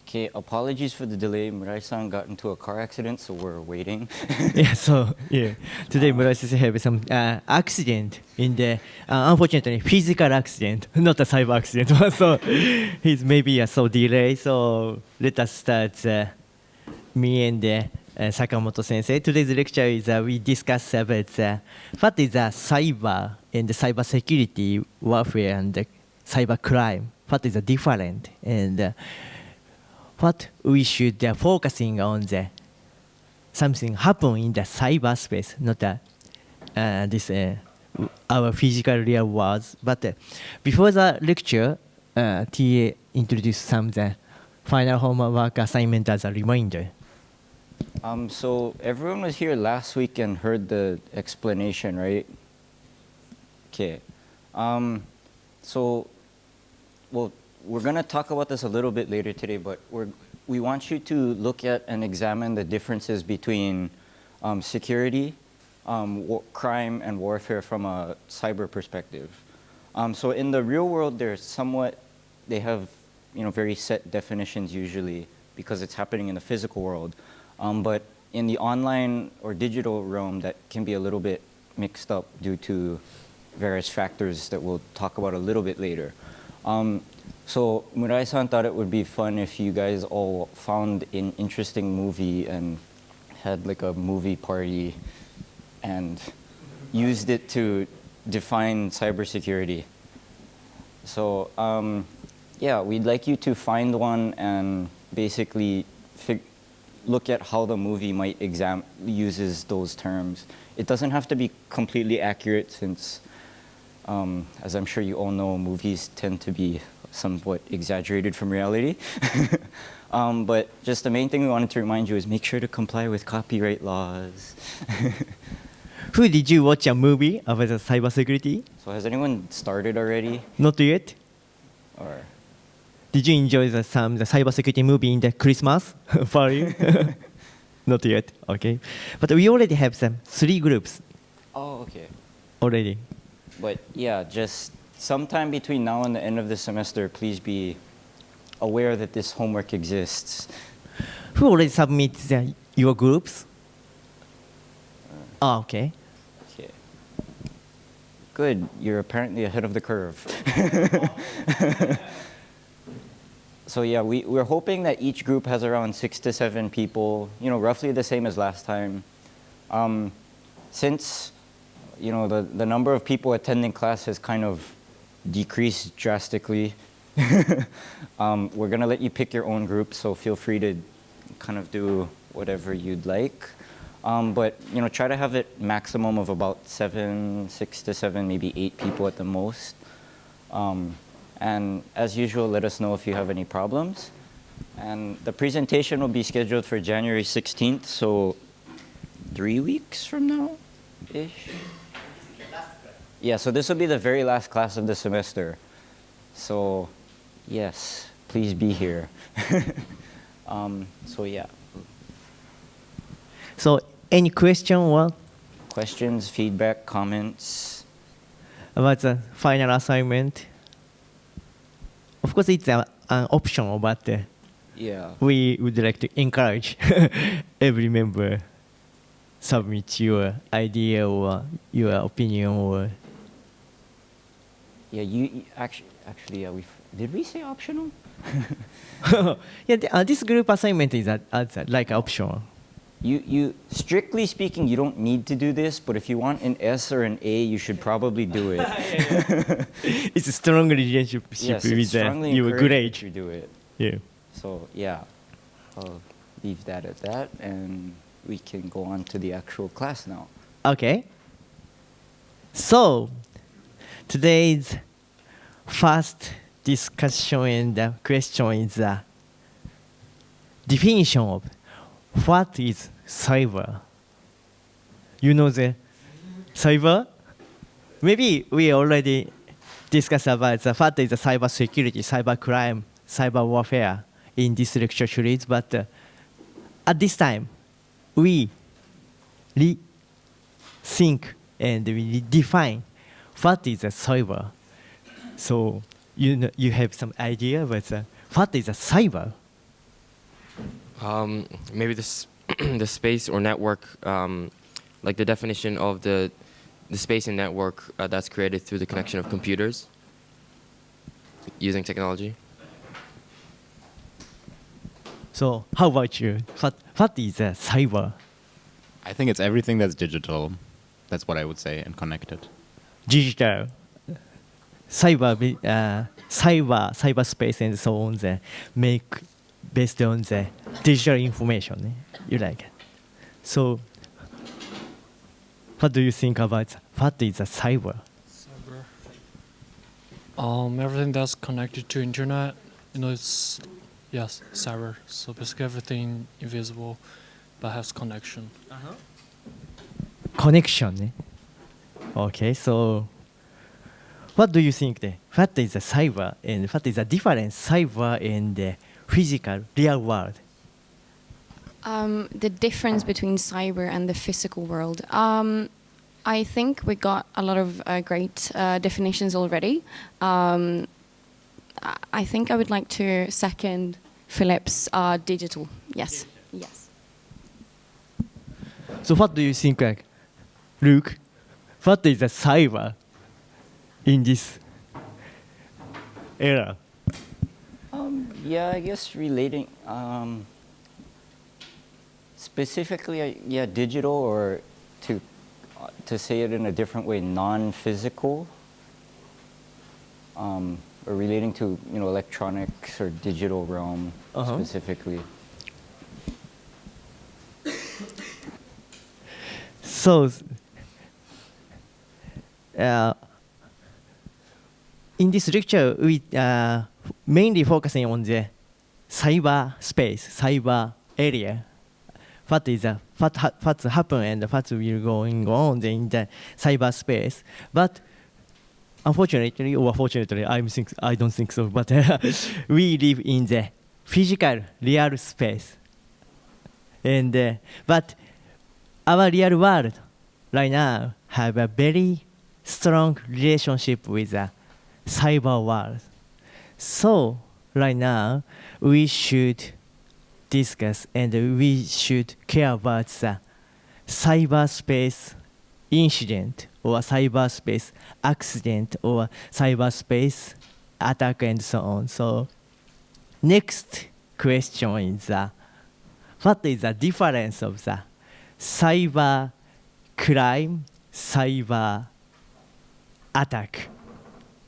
Okay, apologies for the delay. Murai-san got into a car accident, so we're waiting. Yeah, so yeah, today Murai have some accident in the unfortunately physical accident, not a cyber accident. So he's maybe so delayed. So let us start. Me and Sakamoto Sensei. Today's lecture is we discuss about what is cyber and cyber security warfare and cyber crime. What is different and what we should focusing on the something happen in the cyberspace, not this our physical real worlds. But before the lecture, TA introduced some the final homework assignment as a reminder. So everyone was here last week and heard the explanation, right? Okay. Well, we're going to talk about this a little bit later today, but we want you to look at and examine the differences between security, crime, and warfare from a cyber perspective. So in the real world, they have very set definitions usually because it's happening in the physical world. But in the online or digital realm, that can be a little bit mixed up due to various factors that we'll talk about a little bit later. So Murai-san thought it would be fun if you guys all found an interesting movie and had like a movie party and used it to define cybersecurity. So yeah, we'd like you to find one and basically look at how the movie might uses those terms. It doesn't have to be completely accurate since, as I'm sure you all know, movies tend to be somewhat exaggerated from reality. But just the main thing we wanted to remind you is make sure to comply with copyright laws. Who did you watch a movie about cybersecurity? So has anyone started already? Not yet. Or did you enjoy the cybersecurity movie in the Christmas party? Not yet. Okay, but we already have some 3 groups. Oh, okay. Already. But yeah, just sometime between now and the end of the semester, please be aware that this homework exists. Who already submitted your groups? Okay. Okay. Good. You're apparently ahead of the curve. So yeah, we're hoping that each group has around 6 to 7 people, roughly the same as last time. Since, the number of people attending class has kind of decreased drastically, we're going to let you pick your own group, so feel free to kind of do whatever you'd like. But, try to have it maximum of about 6 to 7, maybe 8 people at the most. And as usual, let us know if you have any problems. And the presentation will be scheduled for January 16th, so 3 weeks from now-ish. Yeah, so this will be the very last class of the semester. So yes, please be here. So yeah. So any question? What? Questions, feedback, comments? About the final assignment? Of course, it's an optional, but yeah, we would like to encourage every member submit your idea or your opinion or. Yeah, you actually, yeah, did we say optional? Yeah, this group assignment is like optional. You strictly speaking, you don't need to do this, but if you want an S or an A, you should probably do it. It's a strong relationship yes, with your grade. You do it. Yeah. So yeah, I'll leave that at that, and we can go on to the actual class now. Okay. So today's first discussion and question is the definition of what is cyber? You know the cyber? Maybe we already discussed about what is the cyber security, cyber crime, cyber warfare in this lecture series, but at this time, we rethink and we define what is a cyber. So you have some idea about what is a cyber? Maybe this the space or network, like the definition of the space and network that's created through the connection of computers using technology. So how about you? What is a cyber? I think it's everything that's digital. That's what I would say, and connected. Digital, cyberspace and so on, the make based on the digital information, you like it. So what do you think about what is a cyber? Cyber. Everything that's connected to internet, it's yes, cyber. So basically everything invisible but has connection. Connection. Okay, so what do you think? What is a cyber and what is the difference cyber in the physical real world? The difference between cyber and the physical world. I think we got a lot of great definitions already. I think I would like to second Philip's digital. Yes. Yes. So what do you think, like, Luke? What is a cyber in this era? Yeah, I guess relating specifically, yeah, digital, or to say it in a different way, non-physical, or relating to electronics or digital realm specifically. So, in this lecture, we mainly focusing on the cyber space, cyber area. What's happened and what will going on in the cyberspace. But unfortunately or fortunately, I don't think so. But we live in the physical, real space, and but our real world right now have a very strong relationship with the cyber world. So right now we should discuss and we should care about the cyberspace incident or cyberspace accident or cyberspace attack and so on. So next question is what is the difference of the cyber crime, cyber attack,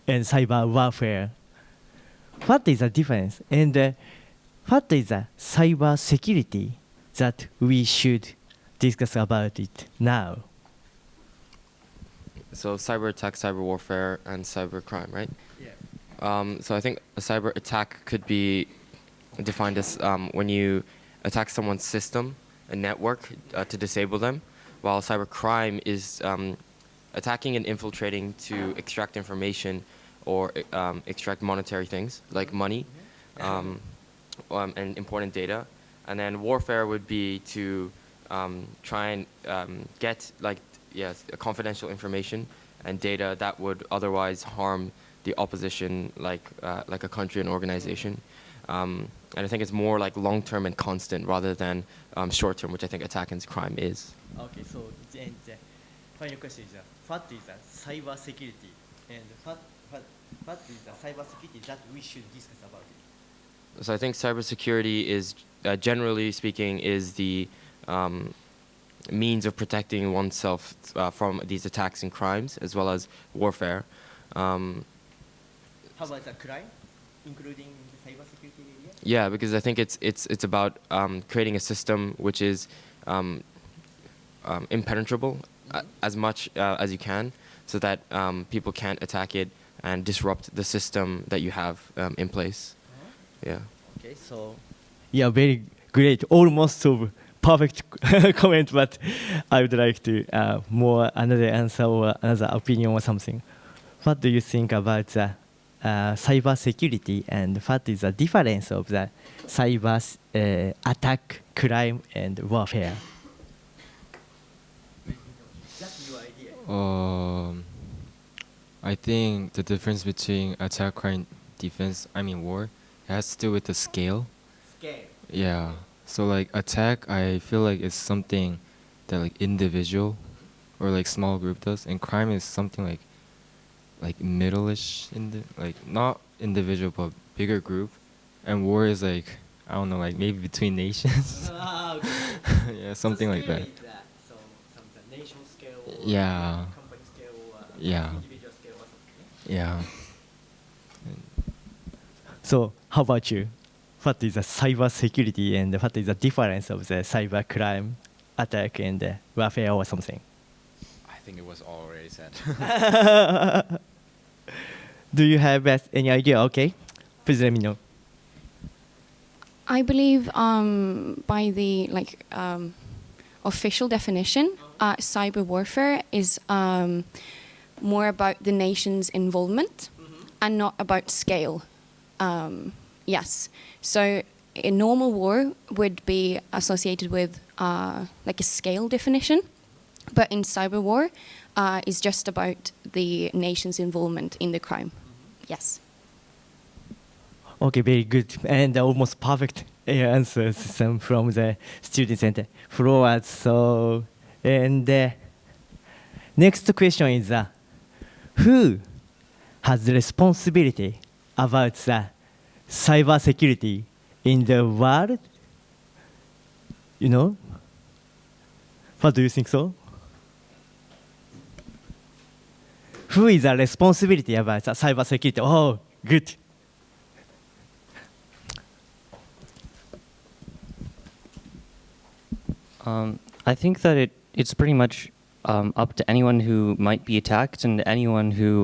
and cyber warfare? What is the difference? And what is the cyber security that we should discuss about it now? So cyber attack, cyber warfare, and cyber crime, right? Yeah. So I think a cyber attack could be defined as when you attack someone's system, a network, to disable them, while cyber crime is attacking and infiltrating to extract information or extract monetary things like money and important data. And then warfare would be to try and get confidential information and data that would otherwise harm the opposition, like a country and organization. And I think it's more like long-term and constant rather than short-term, which I think attack and crime is. Okay, so the final question is what is the cyber security and what is the cyber security that we should discuss about it? So I think cybersecurity is, generally speaking, is the means of protecting oneself from these attacks and crimes, as well as warfare. How about the crime, including the cyber security area? Yeah, because I think it's about creating a system which is impenetrable as much as you can, so that people can't attack it and disrupt the system that you have in place. Yeah. Okay, so yeah, very great, almost of perfect comment, but I would like to more another answer or another opinion or something. What do you think about the cyber security and what is the difference of the cyber attack, crime, and warfare? Just your idea. I think the difference between attack, crime, defense, war, it has to do with the scale. Scale. Yeah. So like attack, I feel like it's something that like individual or like small group does, and crime is something like middle-ish, like not individual but bigger group, and war is like I don't know, like maybe between nations. Yeah, something like that. So some nation scale. Yeah. Company scale. Yeah. Individual scale or something. Yeah. So how about you? What is the cyber security and what is the difference of the cyber crime attack and warfare or something? I think it was already said. Do you have any idea? Okay, please let me know. I believe by the official definition, cyber warfare is more about the nation's involvement and not about scale. Yes, so a normal war would be associated with like a scale definition, but in cyber war, it's just about the nation's involvement in the crime. Yes. Okay, very good. And almost perfect answers some from the students and followers. So, and next question is, who has the responsibility about the cyber security in the world? You know? What do you think so? Who is the responsibility about the cyber security? Oh, good. I think that it's pretty much up to anyone who might be attacked and anyone who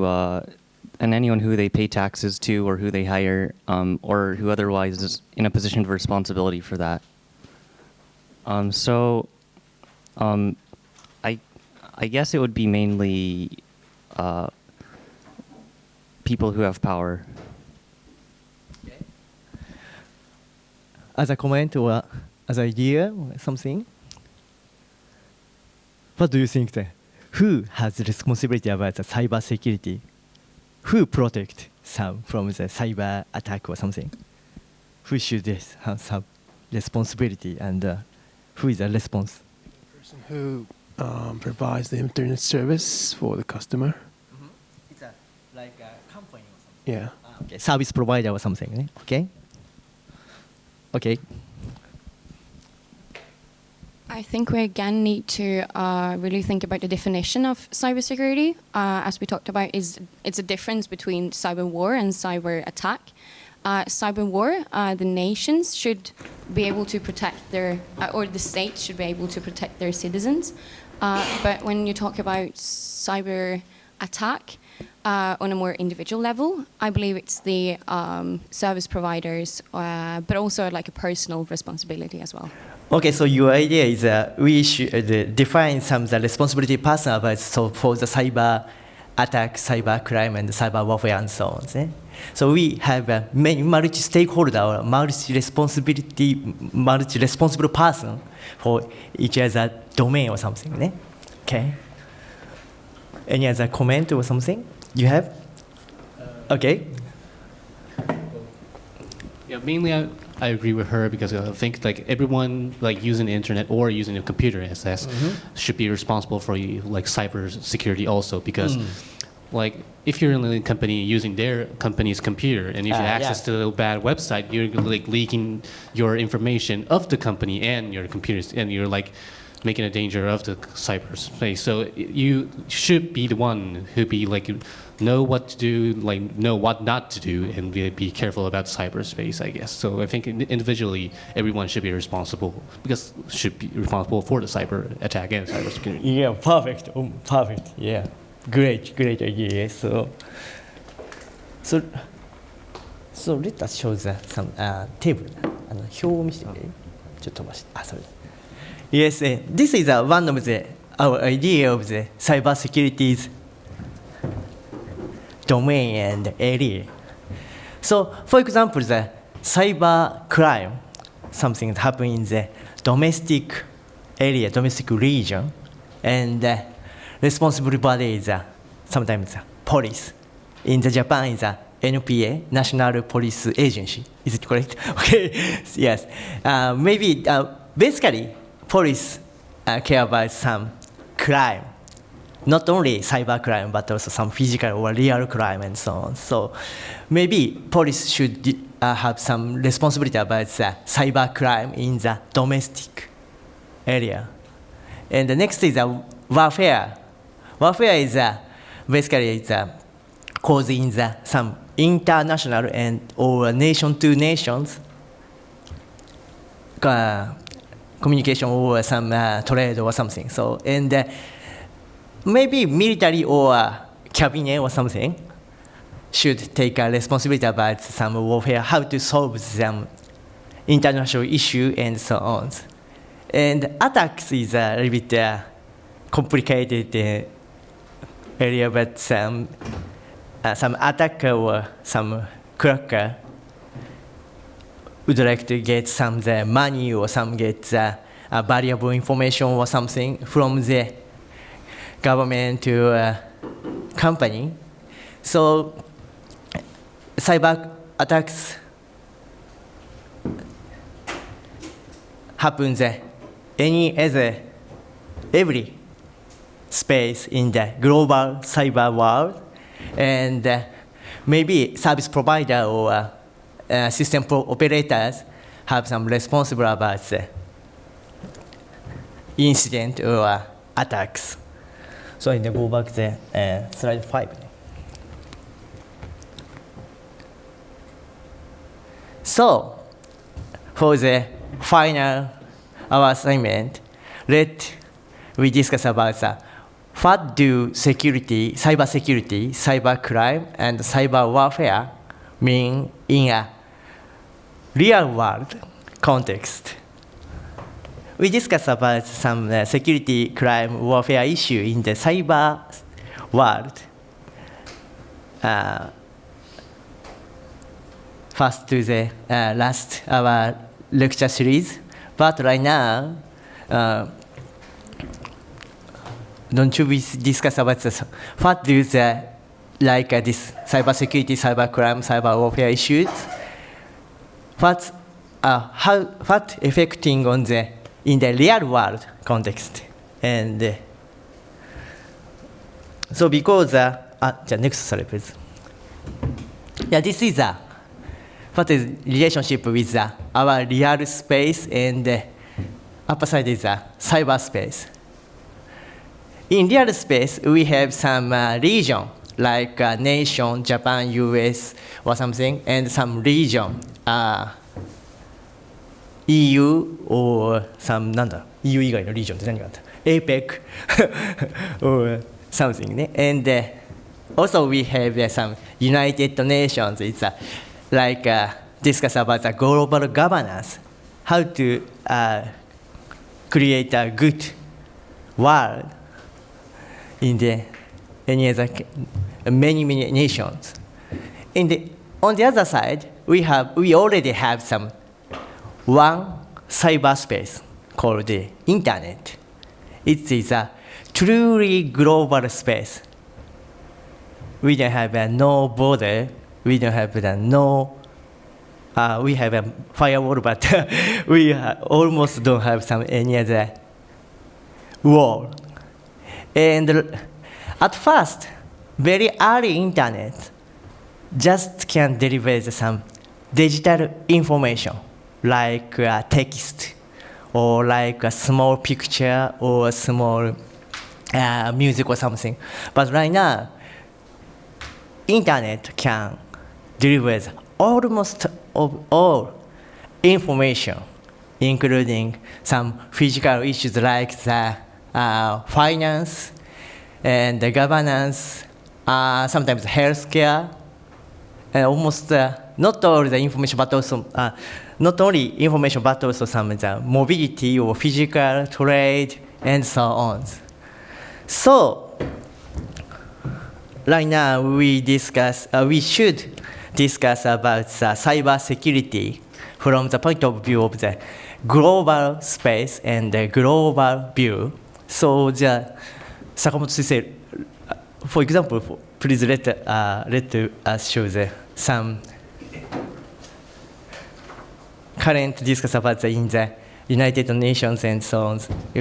they pay taxes to or who they hire or who otherwise is in a position of responsibility for that. I guess it would be mainly people who have power. As a comment or as an idea or something? What do you think then? Who has the responsibility about the cyber security? Who protect some from the cyber attack or something? Who should have some responsibility and who is the response? Person who provides the internet service for the customer. It's like a company or something. Yeah. Okay. Service provider or something. Okay. Okay. I think we again need to really think about the definition of cybersecurity. As we talked about, it's a difference between cyber war and cyber attack. Cyber war, the nations should be able to protect their, or the states should be able to protect their citizens. But when you talk about cyber attack on a more individual level, I believe it's the service providers, but also like a personal responsibility as well. Okay, so your idea is we should define some of the responsibility person about for the cyber attack, cyber crime, and cyber warfare and so on. So we have many multi-stakeholder or multi-responsible person for each other domain or something. Okay. Any other comment or something you have? Okay. Yeah, mainly I agree with her because I think like everyone like using the internet or using a computer access should be responsible for like cyber security also because like if you're in a company using their company's computer and if you access to a bad website, you're like leaking your information of the company and your computers and you're like making a danger of the cyberspace. So you should be the one who be like know what to do, like know what not to do, and be careful about cyberspace, I guess. So I think individually, everyone should be responsible because should be responsible for the cyber attack and cybersecurity. Yeah, perfect. Perfect. Yeah, great idea. So let us show some table. 表を見せてくれる？ちょっと飛ばして。あ、それ。Yes, this is one of our idea of the cyber security's domain and area. So, for example, the cyber crime, something that happened in the domestic area, domestic region, and responsible body is sometimes the police. In the Japan, is NPA, National Police Agency. Is it correct? Okay. Yes. Maybe basically police care about some crime, not only cyber crime but also some physical or real crime and so on. So maybe police should have some responsibility about the cyber crime in the domestic area. And the next is warfare. Warfare is basically it's causing some international and or nation to nations communication or some trade or something. So and maybe military or cabinet or something should take a responsibility about some warfare, how to solve some international issue and so on. And attacks is a little bit complicated area, but some attacker or some cracker would like to get some money or some get valuable information or something from the government to company. So cyber attacks happens every space in the global cyber world, and maybe service provider or system operators have some responsible about the incident or attacks. So I go back to slide 5. So for the final our assignment, let we discuss about what do security, cyber crime, and cyber warfare mean in a real world context. We discuss about some security crime warfare issue in the cyber world. First to the last our lecture series, but right now, don't we discuss about what do the like this cyber security, cyber crime, cyber warfare issues? What affecting on the in the real world context? And so because next slide please. Yeah, this is what is relationship with our real space, and upper side is cyberspace. In real space, we have some region like nation, Japan, US, or something, and some region, EU or some EU 以外の region って何があった APEC or something. And also we have some United Nations. It's like discuss about the global governance, how to create a good world in the many nations. On the other side, we already have some one cyberspace called the internet. It is a truly global space. We don't have no border. We don't have we have a firewall, but we almost don't have any other wall. And at first, very early internet just can deliver some digital information, like text, or like a small picture, or a small music or something. But right now, internet can deliver almost all information, including some physical issues like the finance and the governance, sometimes healthcare, and almost not all the information, but also not only information, but also some the mobility or physical trade and so on. So right now we should discuss about cyber security from the point of view of the global space and the global view. So Sakamoto Sensei, for example, please let us show some current discuss about in the United Nations and so on.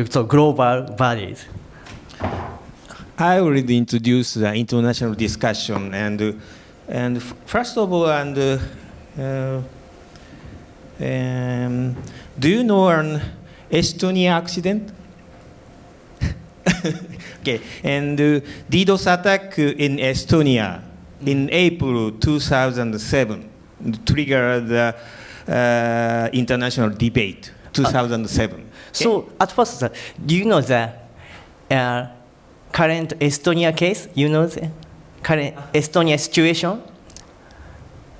So global values. I will introduce the international discussion and first of all do you know an Estonia accident? Okay, and DDoS attack in Estonia in April 2007 triggered the international debate. 2007. Okay? So at first, do you know the current Estonia case? You know the current Estonia situation?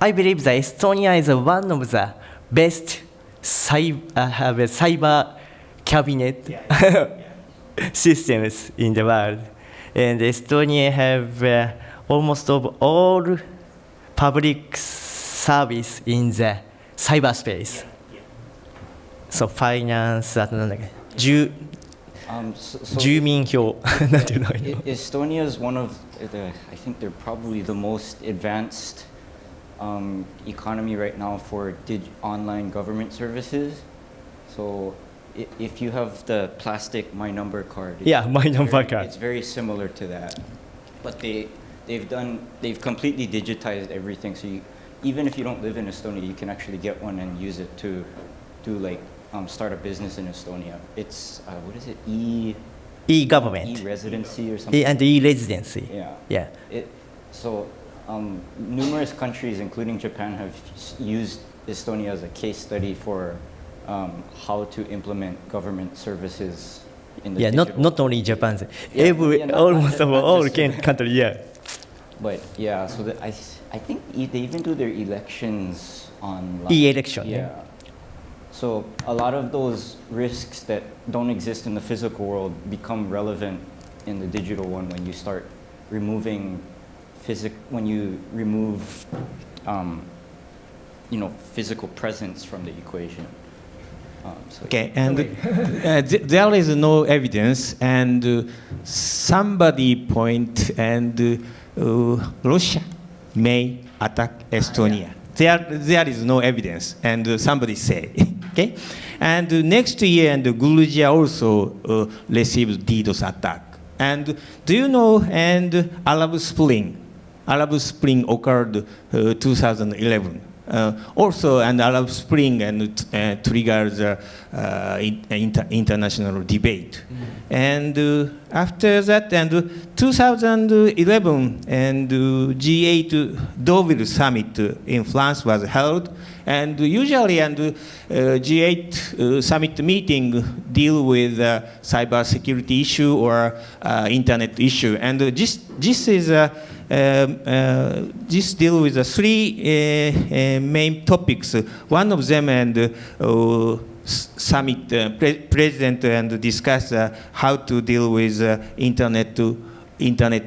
I believe that Estonia is one of the best cyber cabinet systems in the world. And Estonia have almost of all public service in the cyberspace. So finance, 住民票 Estonia is one of the, I think they're probably the most advanced economy right now for online government services. So if you have the plastic My Number card, it's very similar to that. But they've completely digitized everything. So even if you don't live in Estonia, you can actually get one and use it to start a business in Estonia. It's what is it? E-government. E-residency or something. And e-residency. Yeah. So numerous countries, including Japan, have used Estonia as a case study for how to implement government services in the digital not only Japan. Almost all countries. Yeah. But yeah, so I think they even do their elections online. E-election. Yeah. So a lot of those risks that don't exist in the physical world become relevant in the digital one when you start removing physical presence from the equation. Okay, and there is no evidence, and somebody point and Russia may attack Estonia. There is no evidence, and somebody say, okay? And next year, and Georgia also received DDoS attack. And do you know, and Arab Spring occurred 2011. Also, and Arab Spring and triggers international debate. And after that, and 2011, and G8 Deauville summit in France was held. And usually, and G8 summit meeting deal with cyber security issue or internet issue. And this deal with the three main topics. One of them, and summit president and discuss how to deal with internet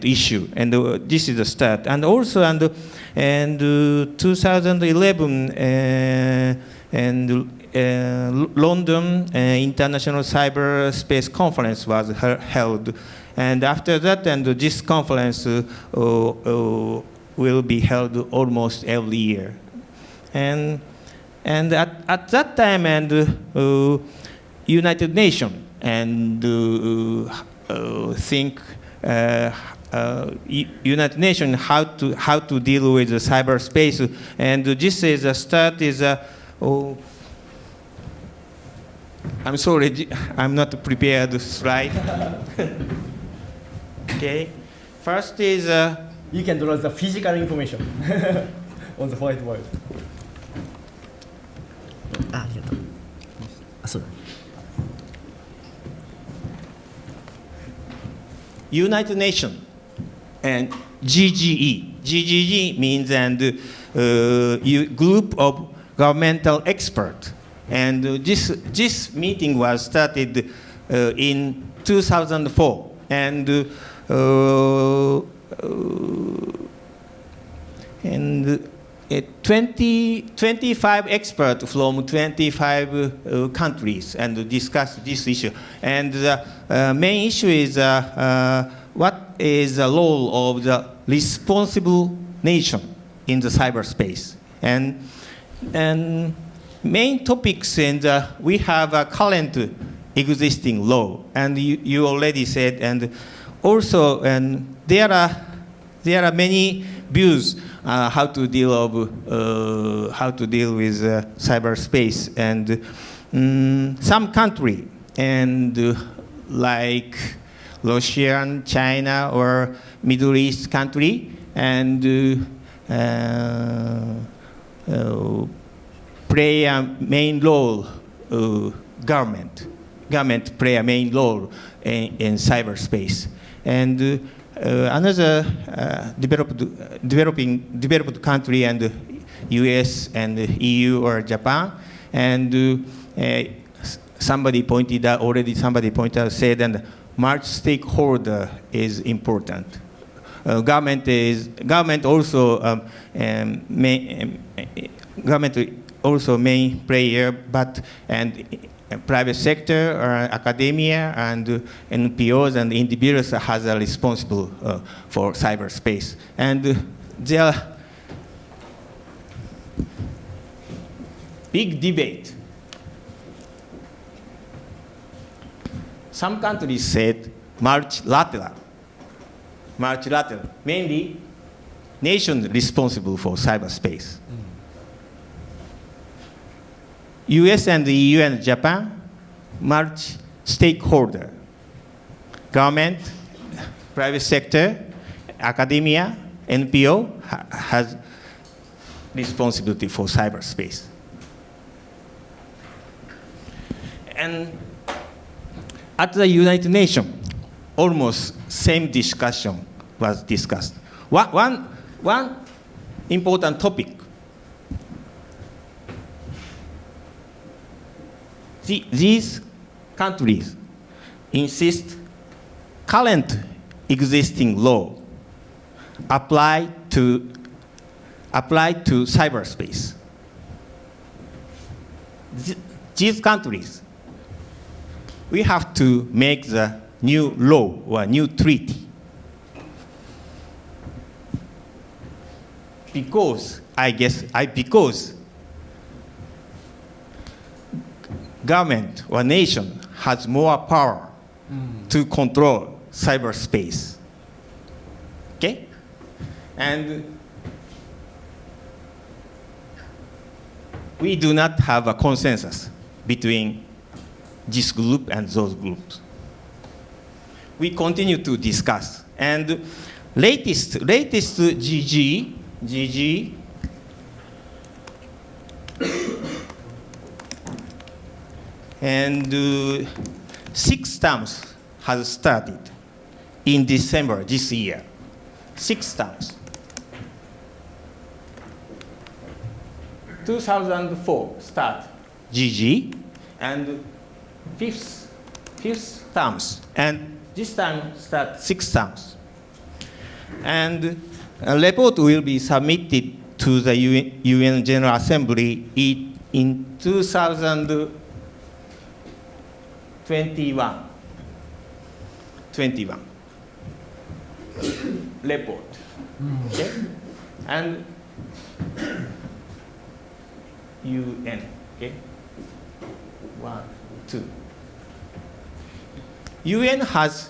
issue, and this is the start. And also, and 2011 and London International Cyberspace Conference was held. And after that, and this conference will be held almost every year. And at that time, and United Nations and think United Nations how to deal with the cyberspace. And this is a start is I'm sorry, I'm not prepared slide. Okay, first is you can draw the physical information on the whiteboard. United Nations and GGE. GGE means group of governmental experts. And this meeting was started in 2004. And 25 experts from 25 countries and discuss this issue. And the main issue is what is the role of the responsible nation in the cyberspace. And main topics, and we have a current existing law, and you already said, and also, and there are many views how to deal with cyberspace, and some country and like Russia, China, or Middle East country, and play a main role. Government play a main role in cyberspace, and another developed country, and U.S. and EU or Japan, and somebody pointed out, said, and much stakeholder is important. Government also main player, but and private sector or academia and NPOs and individuals has a responsible for cyberspace, and there are big debate. Some countries said multilateral, mainly nations responsible for cyberspace. US and the EU and Japan, multi-stakeholder, government, private sector, academia, NPO has responsibility for cyberspace. And at the United Nations, almost same discussion was discussed. One important topic. These countries insist current existing law apply to cyberspace. These countries, we have to make the new law or new treaty. Because government or nation has more power to control cyberspace. Okay? And we do not have a consensus between this group and those groups. We continue to discuss. And latest GG and 6 terms has started in December this year. 6 terms. 2004 start GG, and fifth terms, and this time start 6 terms. And a report will be submitted to the UN General Assembly in 2021. Report. Okay? And UN. Okay? 1, 2. UN has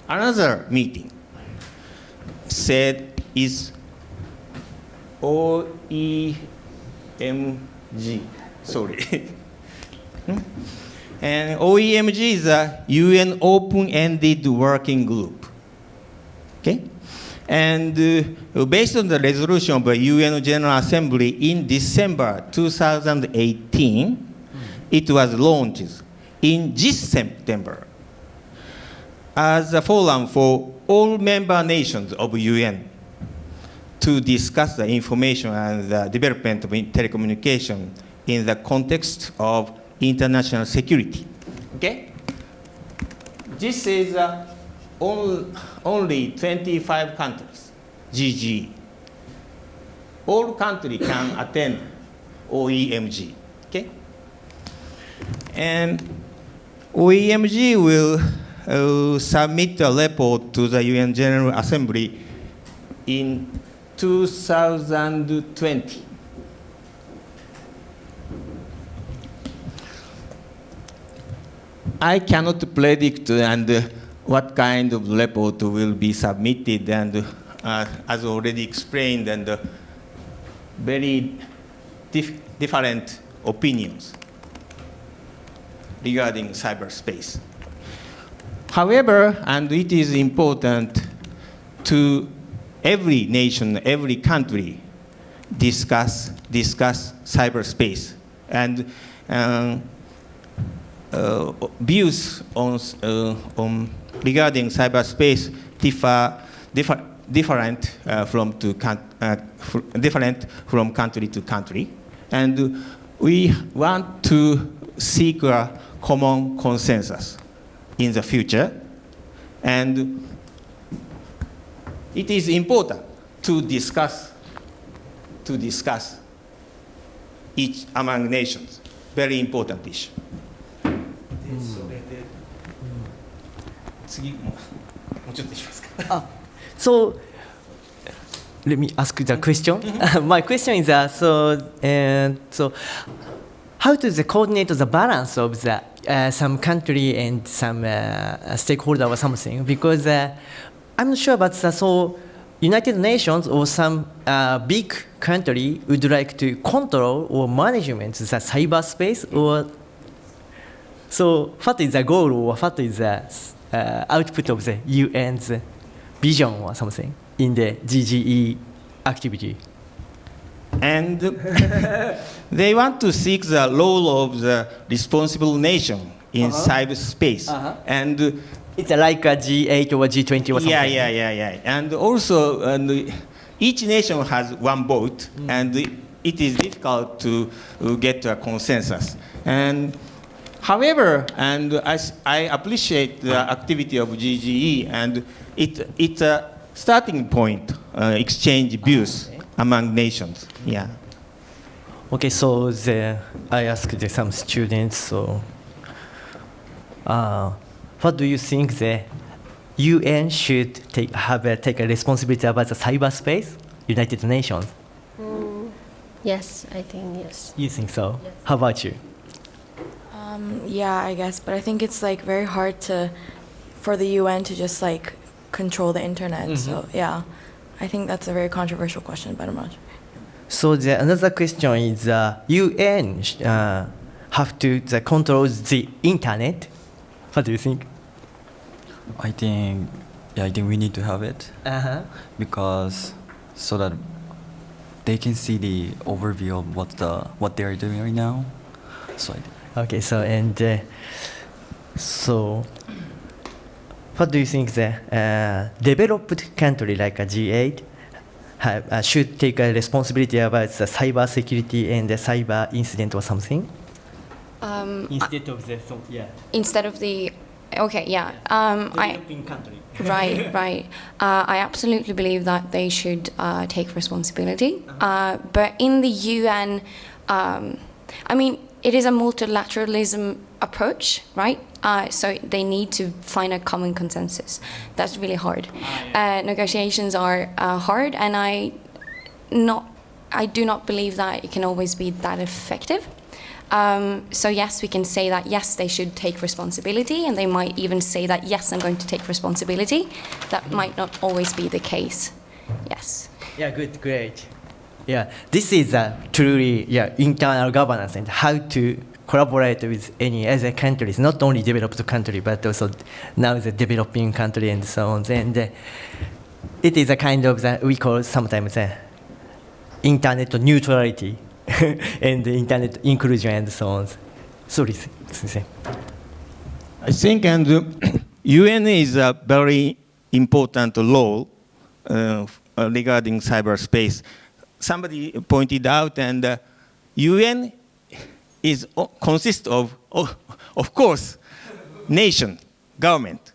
another meeting. Said is OEMG. Sorry. And OEMG is a UN open-ended working group. Okay? And based on the resolution of the UN General Assembly in December 2018, it was launched in this September as a forum for all member nations of UN to discuss the information and the development of telecommunication in the context of international security. Okay? This is only 25 countries, GG. All countries can attend OEMG. Okay? And OEMG will submit a report to the UN General Assembly in 2020. I cannot predict what kind of report will be submitted, and as already explained, and very different opinions regarding cyberspace. However, and it is important to every nation, every country discuss cyberspace, and views on regarding cyberspace different from country to country, and we want to seek a common consensus in the future, and it is important to discuss each among nations. Very important issue. So let me ask the question. My question is so how to coordinate the balance of the some country and some stakeholder or something? Because I'm not sure about so United Nations or some big country would like to control or management the cyberspace, or so what is the goal or what is the output of the UN's vision or something in the GGE activity? And they want to seek the role of the responsible nation in cyberspace. And it's like a G8 or G20 or something. Yeah. And also, each nation has one vote, and it is difficult to get to a consensus. And however, and I appreciate the activity of GGE, and it's a starting point, exchange views among nations. Yeah. Okay, so I asked some students, so what do you think the UN should take a responsibility about the cyberspace, United Nations? Yes, I think yes. You think so? Yes. How about you? Yeah, I guess, but I think it's like very hard for the UN to just like control the internet. So yeah, I think that's a very controversial question, but I'm not sure. So another question is UN have to control the internet. What do you think? I think we need to have it because so that they can see the overview of what they are doing right now. So okay, so so what do you think the developed country like a G8 should take a responsibility about the cyber security and the cyber incident or something? Instead of the developing country. Right. I absolutely believe that they should take responsibility. But in the UN, I mean, it is a multilateralism approach, right? So they need to find a common consensus. That's really hard. Negotiations are hard, and I do not believe that it can always be that effective. So yes, we can say that yes, they should take responsibility, and they might even say that yes, I'm going to take responsibility. That might not always be the case. Yes. Yeah, good, great. Yeah, this is truly internal governance and how to collaborate with any other countries, not only developed country, but also now the developing country and so on. And it is a kind of we call sometimes internet neutrality and internet inclusion and so on. Sorry, Sensei. I think and UN is a very important role regarding cyberspace. Somebody pointed out, and UN consists of course, nation, government,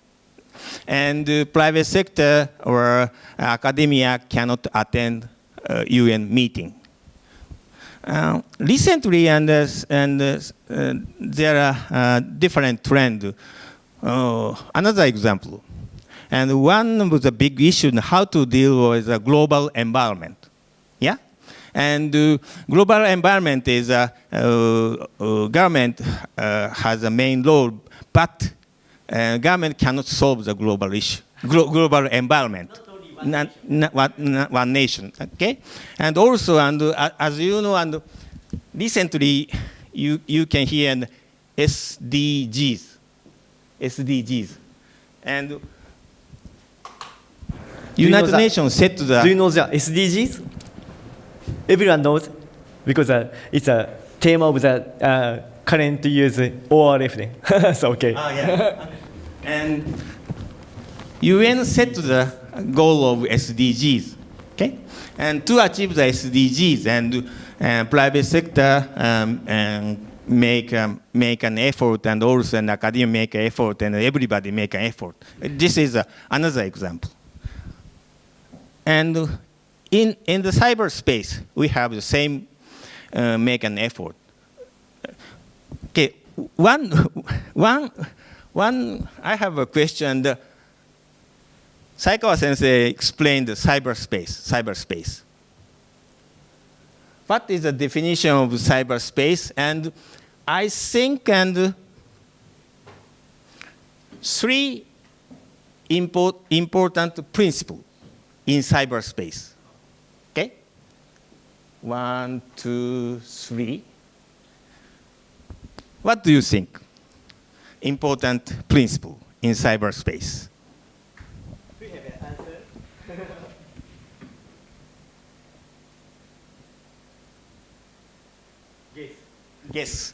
and private sector or academia cannot attend UN meeting. Recently, there are different trends. Another example, And one of the big issues how to deal with the global environment. Yeah? And global environment is government has a main role, but government cannot solve the global issue, global environment. Not one nation, okay? And also, and as you know, and recently you can hear SDGs, and United Nations said to the. Do you know the SDGs? Everyone knows because it's a theme of the current year's ORF. So okay. Yeah. And UN set the goal of SDGs, okay? And to achieve the SDGs, and private sector make an effort, and also an academia make an effort, and everybody make an effort. This is another example. And in the cyberspace, we have the same make an effort. Okay, one. I have a question. Saikawa Sensei explained the cyberspace. What is the definition of cyberspace? And I think three important principles in cyberspace. Okay? 1, 2, 3. What do you think? Important principle in cyberspace. We have an answer. Yes.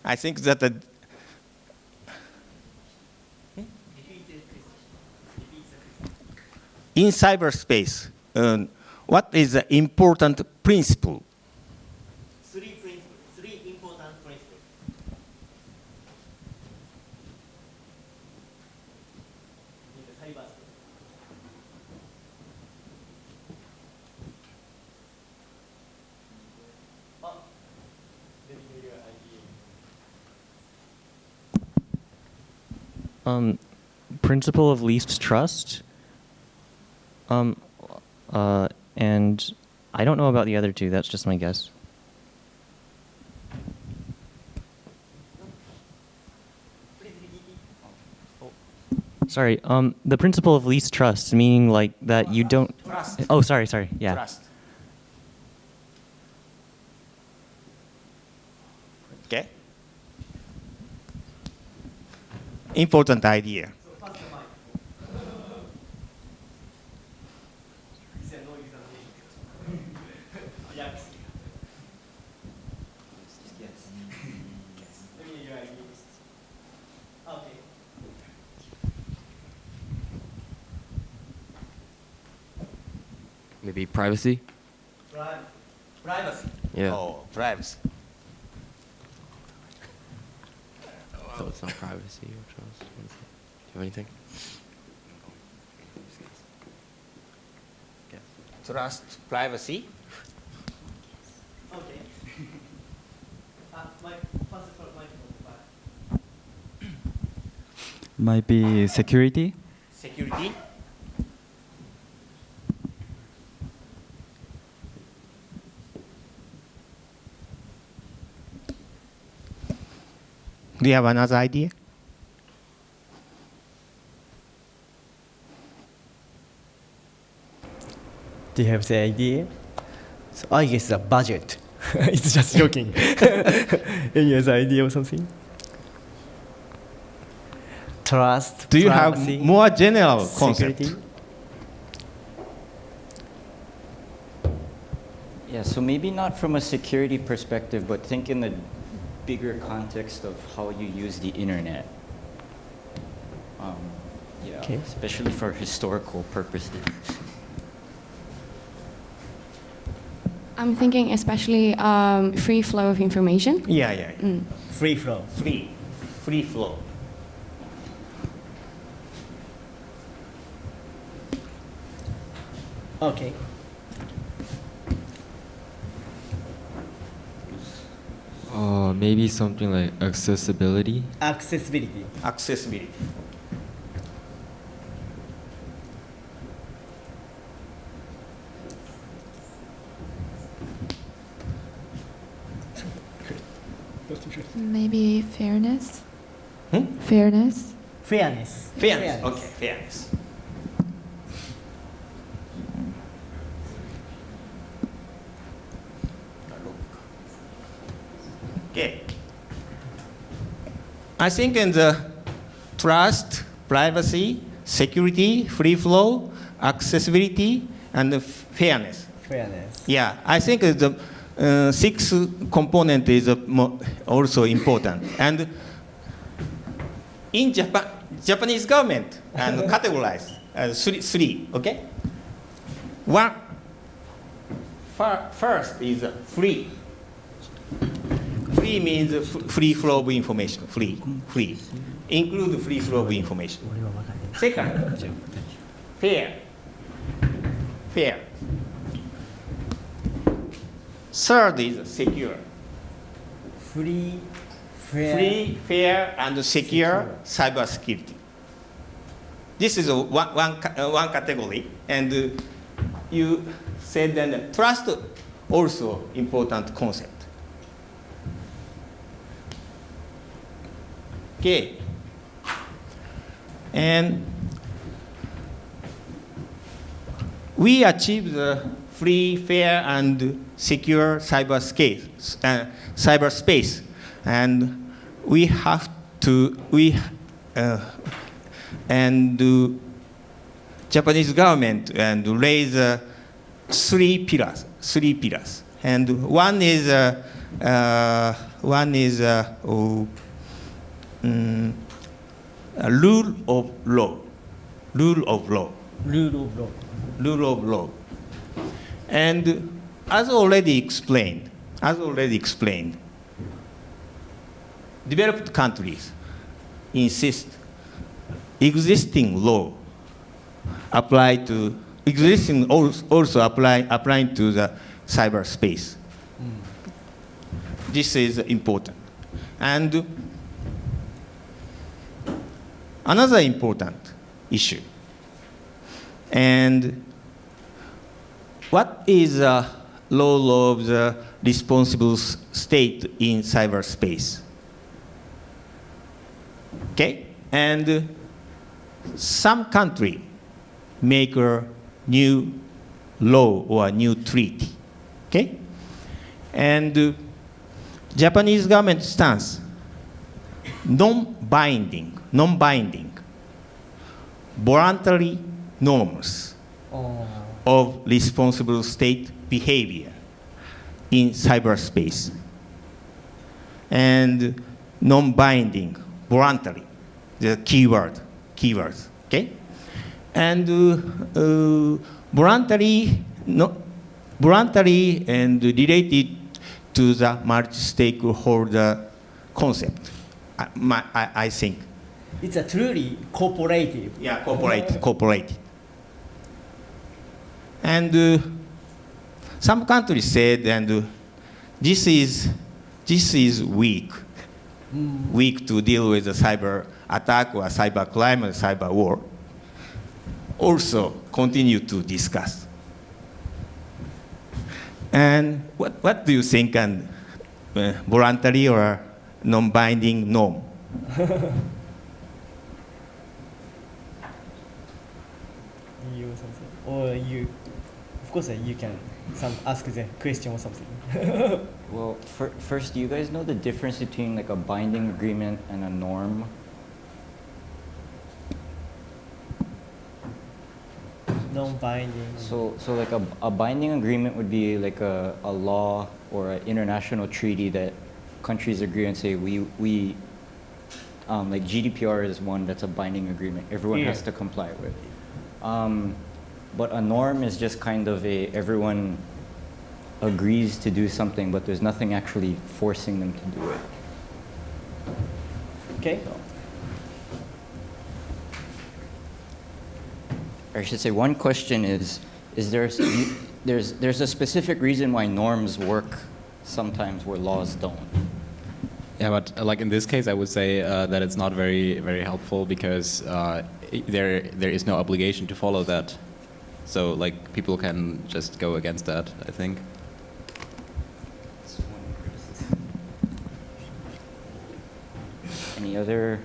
I think that in cyberspace, what is the important principle? Three important principles. In the cyberspace. Principle of least trust. And I don't know about the other two. That's just my guess. Sorry. The principle of least trust, meaning like that you don't. Trust. Oh, sorry. Yeah. Trust. Okay. Important idea. Maybe privacy. Privacy. Yeah. Oh, privacy. So it's not privacy or trust. Do you have anything? Trust, privacy. Okay. Might be security. Security. Do you have another idea? Do you have the idea? So I guess the budget. It's just joking. Any other idea or something? Trust. Do you privacy, have more general concept? security? Yeah, so maybe not from a security perspective, but think in the bigger context of how you use the internet. Yeah, Okay. especially for historical purposes. I'm thinking especially free flow of information. Yeah. Free flow. Free flow. Okay. Maybe something like accessibility. Accessibility. Accessibility. Maybe fairness. Hmm? Fairness. Fairness. Fairness. Okay, fairness. Okay. I think in the trust, privacy, security, free flow, accessibility, and the fairness. Fairness. Yeah, I think the sixth component is also important. And in Japan, Japanese government and categorize three, okay? One, first is free. Free means free flow of information, free. Include free flow of information. Second, fair. Third is secure. Free, fair. Free, fair, and secure cybersecurity. This is one category, and you said that trust also important concept. Okay, and we achieve the free, fair, and secure cyberspace, and we have to Japanese government and raise three pillars, and one is rule of law. And as already explained, developed countries insist existing law applying to the cyberspace. This is important. And another important issue. And what is the role of the responsible state in cyberspace? Okay, and some country make a new law or a new treaty. Okay, and Japanese government stance non-binding, voluntary norms of responsible state behavior in cyberspace. And non-binding, voluntary, the keywords, okay? And voluntary and related to the multi-stakeholder concept, I think. It's a truly cooperative. Yeah, cooperative. And some countries said, and this is weak to deal with the cyber attack or cyber crime or cyber war. Also continue to discuss. And what do you think? And voluntary or non-binding norm? You something, or you, of course, you can ask the question or something. Well, first, do you guys know the difference between like a binding agreement and a norm? Non-binding. So like a binding agreement would be like a law or an international treaty that countries agree and say we like GDPR is one that's a binding agreement. Everyone has to comply with. But a norm is just kind of everyone agrees to do something, but there's nothing actually forcing them to do it. Okay. I should say one question is there's a specific reason why norms work sometimes where laws don't. Yeah, but like in this case, I would say that it's not very helpful because there is no obligation to follow that. So like people can just go against that, I think. Any other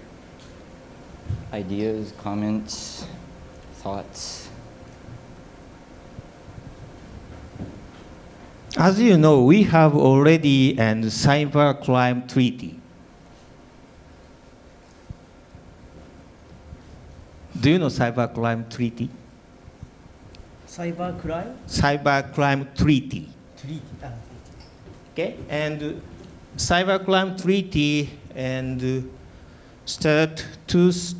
ideas, comments, thoughts? As you know, we have already an cybercrime treaty. Do you know cybercrime treaty? Cybercrime? Cybercrime treaty. Treaty. Okay, and cybercrime treaty and start 2000.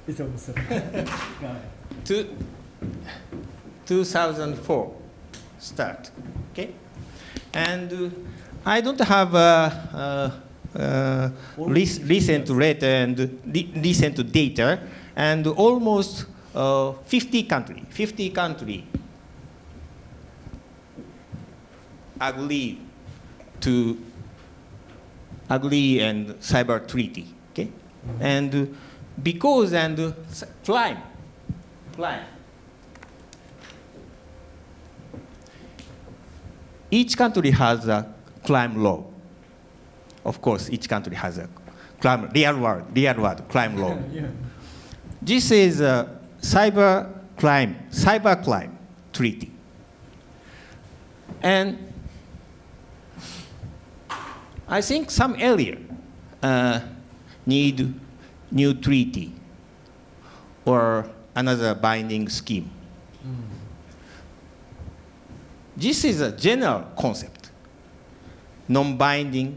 It's almost 2004 start. Okay, and I don't have recent rate and recent data, and almost 50 country agree and cyber treaty. Okay, and because and crime. Each country has a crime law. Of course, each country has a crime, real world crime law. Yeah. This is a cyber crime treaty. And I think some area need new treaty or another binding scheme. This is a general concept, non-binding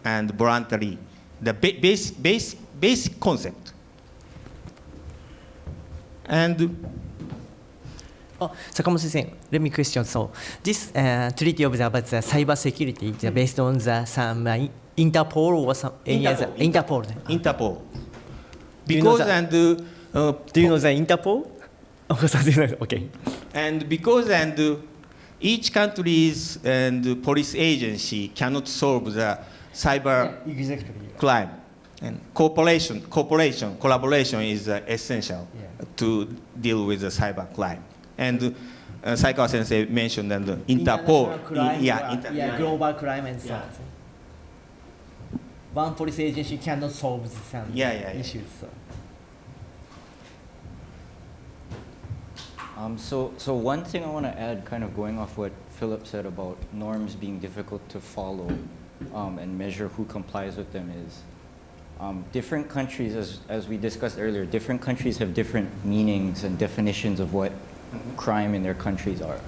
and voluntary, the basic concept. And Sakamoto Sensei, let me question. So, this treaty of about the cyber security is based on the some Interpol or some any other Interpol. Interpol. Because do you know the Interpol? Okay. And because each country's and police agency cannot solve the cyber crime, and collaboration is essential to deal with the cyber crime. And Saikawa Sensei mentioned that Interpol, crime, global crime and so on. One police agency cannot solve some issues. So one thing I want to add, kind of going off what Philip said about norms being difficult to follow and measure who complies with them is different countries, as we discussed earlier, different countries have different meanings and definitions of what crime in their countries are.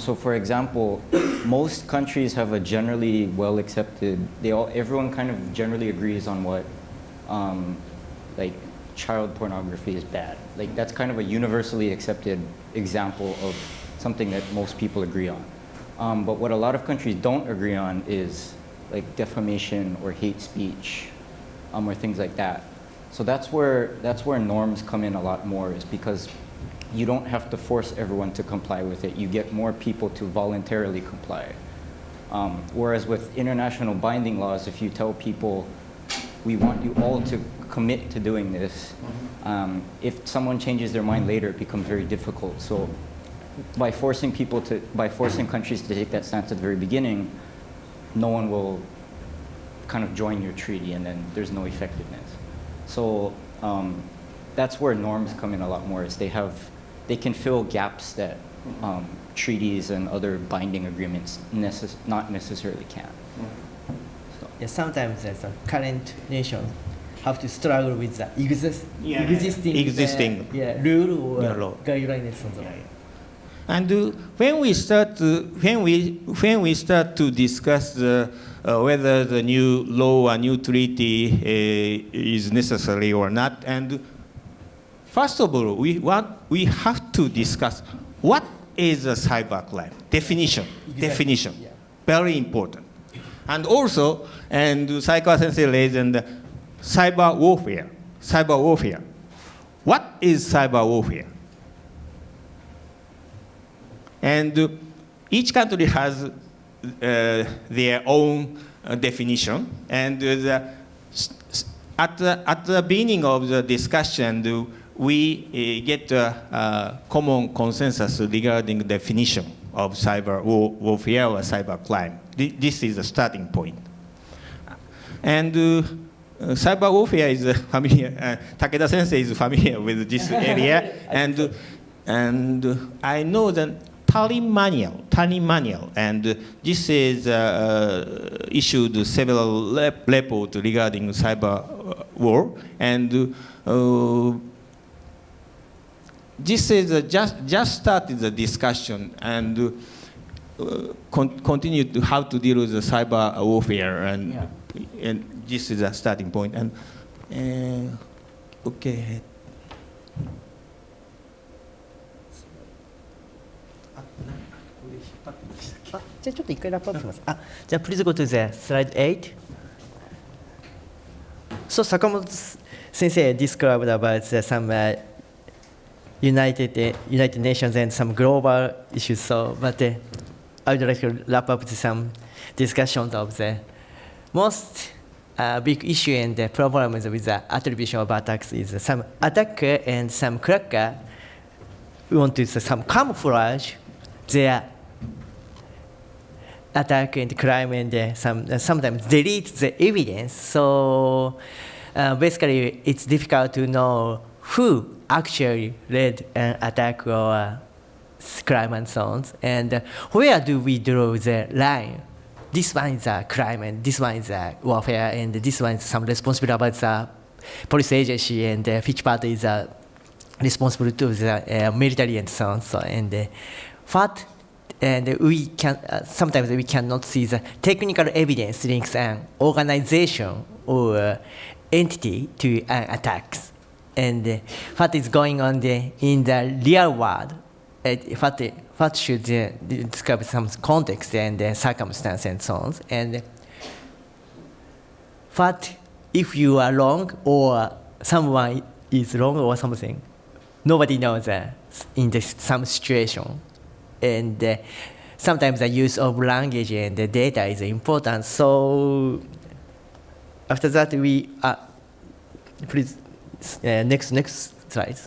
So for example, most countries have a generally well accepted, everyone kind of generally agrees on what like child pornography is bad. Like that's kind of a universally accepted example of something that most people agree on. But what a lot of countries don't agree on is like defamation or hate speech or things like that. So that's where norms come in a lot more, is because you don't have to force everyone to comply with it. You get more people to voluntarily comply. Whereas with international binding laws, if you tell people, we want you all to commit to doing this, if someone changes their mind later, it becomes very difficult. So by forcing countries to take that stance at the very beginning, no one will kind of join your treaty, and then there's no effectiveness. So that's where norms come in a lot more, is they can fill gaps that treaties and other binding agreements not necessarily can. Yeah, sometimes there's a current nation have to struggle with the existing rule or guidelines. And when we start to discuss whether the new law or new treaty is necessary or not, and first of all, we have to discuss what is a cybercrime definition. Very important. And also, and Saikawa Sensei raised cyber warfare. What is cyber warfare? And each country has their own definition. And at the beginning of the discussion, we get a common consensus regarding definition of cyber warfare or cyber crime. This is the starting point. And cyber warfare is familiar. Takeda Sensei is familiar with this area, and I know that Tallinn manual, and this is issued several reports regarding cyber war, and this is just started the discussion and continue to how to deal with the cyber warfare, and this is a starting point. And okay. じゃあちょっと一回ラップアップします。じゃあ please go to the slide 8. So Sakamoto Sensei described about some United Nations and some global issues. So, but I would like to wrap up to some discussions of the most big issue and the problems with the attribution of attacks is some attacker and some cracker want to some camouflage their attack and crime and sometimes delete the evidence. So basically, it's difficult to know who actually led an attack or crime and so on. And where do we draw the line? This one is a crime and this one is a warfare and this one is some responsibility about the police agency and which part is responsible to the military and so on. So and we can sometimes we cannot see the technical evidence links an organization or entity to an attacks. And what is going on in the real world? What should describe some context and circumstance and so on? And what if you are wrong or someone is wrong or something? Nobody knows that in some situation. And sometimes the use of language and the data is important. So after that, we please next slide.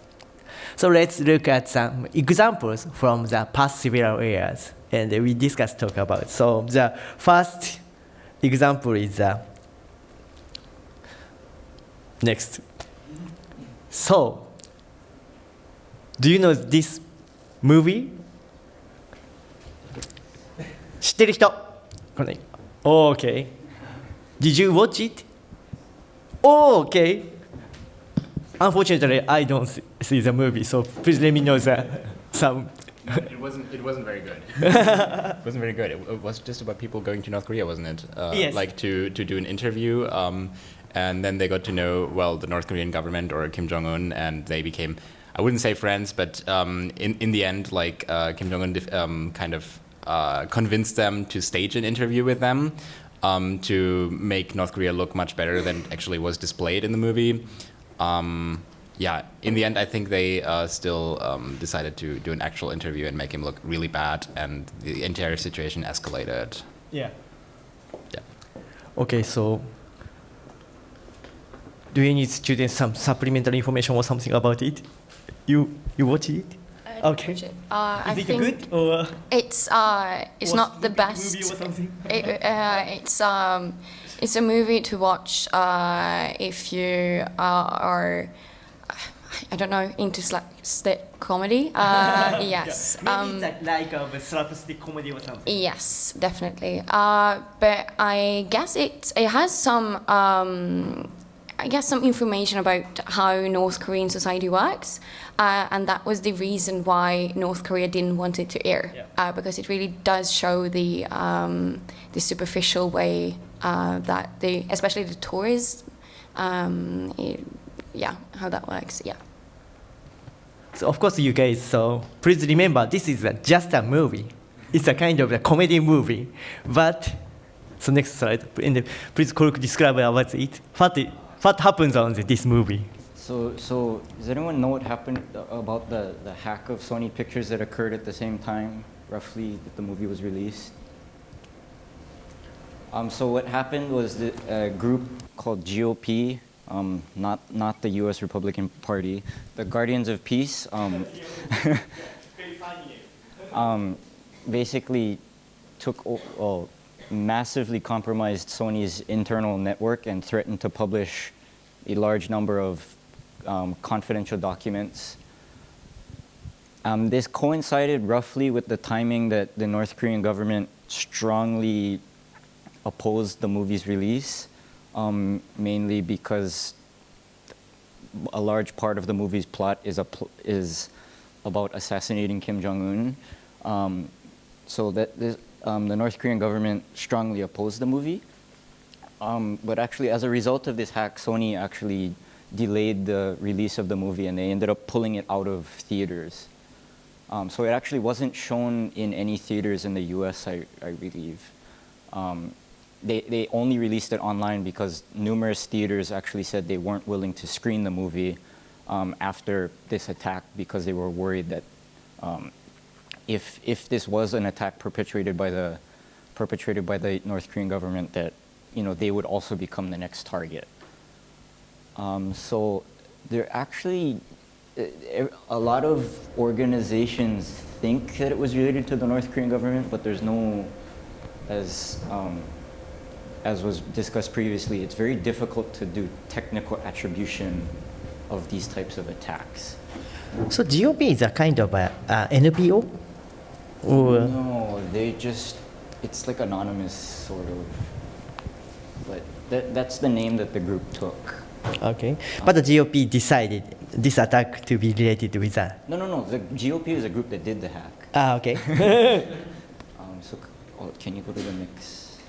So let's look at some examples from the past several years, and we talk about. So the first example is next. So, do you know this movie? 知ってる人? Oh, okay. Did you watch it? Oh, okay. Unfortunately, I don't see the movie, so please let me know some. No, it wasn't very good. It wasn't very good. It was just about people going to North Korea, wasn't it? Yes. Like to do an interview, and then they got to know, well, the North Korean government or Kim Jong-un, and they became, I wouldn't say friends, but in the end, like Kim Jong-un kind of convinced them to stage an interview with them to make North Korea look much better than actually was displayed in the movie. Yeah, in the end, I think they still decided to do an actual interview and make him look really bad, and the entire situation escalated. Yeah. Yeah. Okay, so do you need students some supplementary information or something about it? You watch it? Okay. Is I it think good or it's not the best. Movie or something? It's a movie to watch if you are I don't know into slapstick comedy. Yes. Maybe it's like a slapstick comedy or something. Yes, definitely. But I guess it has some some information about how North Korean society works, and that was the reason why North Korea didn't want it to air, because it really does show the superficial way that especially the tourists, how that works. Yeah. So of course, you guys. So please remember, this is just a movie. It's a kind of a comedy movie, but so next slide. And please describe about it. What happens on this movie? So does anyone know what happened about the hack of Sony Pictures that occurred at the same time, roughly, that the movie was released? So what happened was a group called GOP, not the U.S. Republican Party, the Guardians of Peace. basically massively compromised Sony's internal network and threatened to publish a large number of confidential documents. This coincided roughly with the timing that the North Korean government strongly opposed the movie's release, mainly because a large part of the movie's plot is about assassinating Kim Jong-un. So that the North Korean government strongly opposed the movie. But actually, as a result of this hack, Sony actually delayed the release of the movie, and they ended up pulling it out of theaters. So it actually wasn't shown in any theaters in the US, I believe. They only released it online because numerous theaters actually said they weren't willing to screen the movie after this attack, because they were worried that if this was an attack perpetrated by the North Korean government, that they would also become the next target. So there actually, a lot of organizations think that it was related to the North Korean government, but there's no, as was discussed previously, it's very difficult to do technical attribution of these types of attacks. So GOP is a kind of a NPO? Or No, it's like anonymous, sort of. But that's the name that the group took. Okay. But the GOP decided this attack to be related with that. No. The GOP is a group that did the hack. Okay. So, can you go to the next?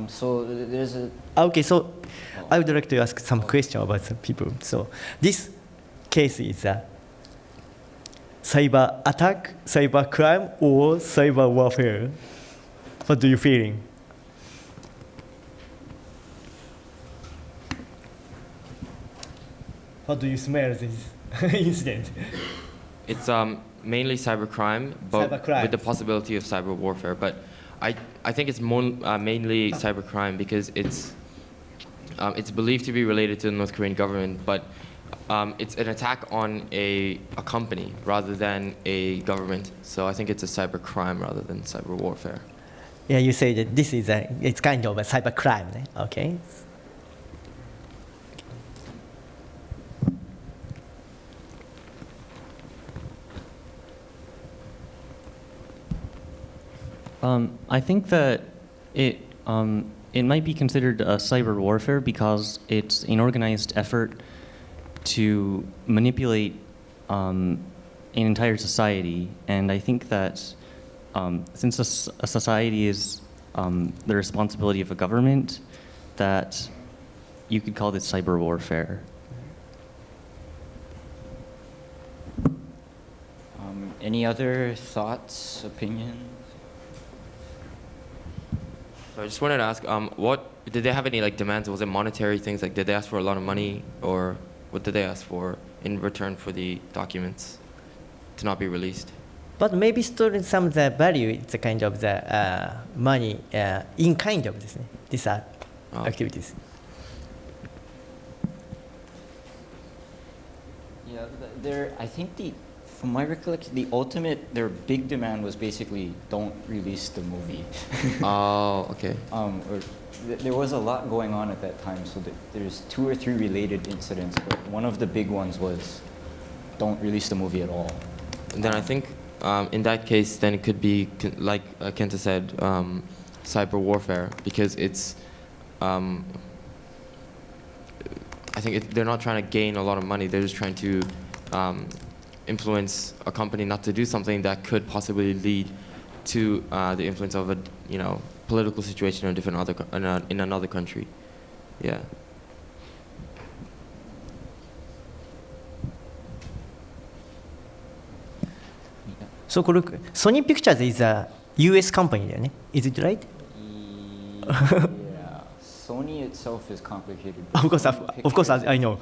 So there's a. Okay, so I would like to ask some question about some people. So this case is a cyber attack, cyber crime, or cyber warfare. What do you feeling? How do you smell this incident? It's mainly cybercrime, but Cybercrime. with the possibility of cyber warfare. But I think it's more, mainly cybercrime because it's believed to be related to the North Korean government, but it's an attack on a company rather than a government. So I think it's a cybercrime rather than cyber warfare. Yeah, you say that this is it's kind of a cyber crime, okay? I think that it might be considered a cyber warfare because it's an organized effort to manipulate an entire society, and I think that since a society is the responsibility of a government, that you could call this cyber warfare. Any other thoughts, opinions? So I just wanted to ask, what did they have any demands? Was it monetary things? Did they ask for a lot of money, or what did they ask for in return for the documents to not be released? But maybe storing some of the value, it's a kind of the money in kind of this, these are activities. Yeah, I think from my recollection, their big demand was basically don't release the movie. Oh, okay. There was a lot going on at that time, so there's 2 or 3 related incidents, but one of the big ones was don't release the movie at all. And then I think in that case, then it could be, like Kenta said, cyber warfare, because it's, I think they're not trying to gain a lot of money, they're just trying to influence a company not to do something that could possibly lead to the influence of a political situation in another country. Yeah. So Sony Pictures is a US company, is it right? Yeah, Sony itself is complicated. Of course, I know.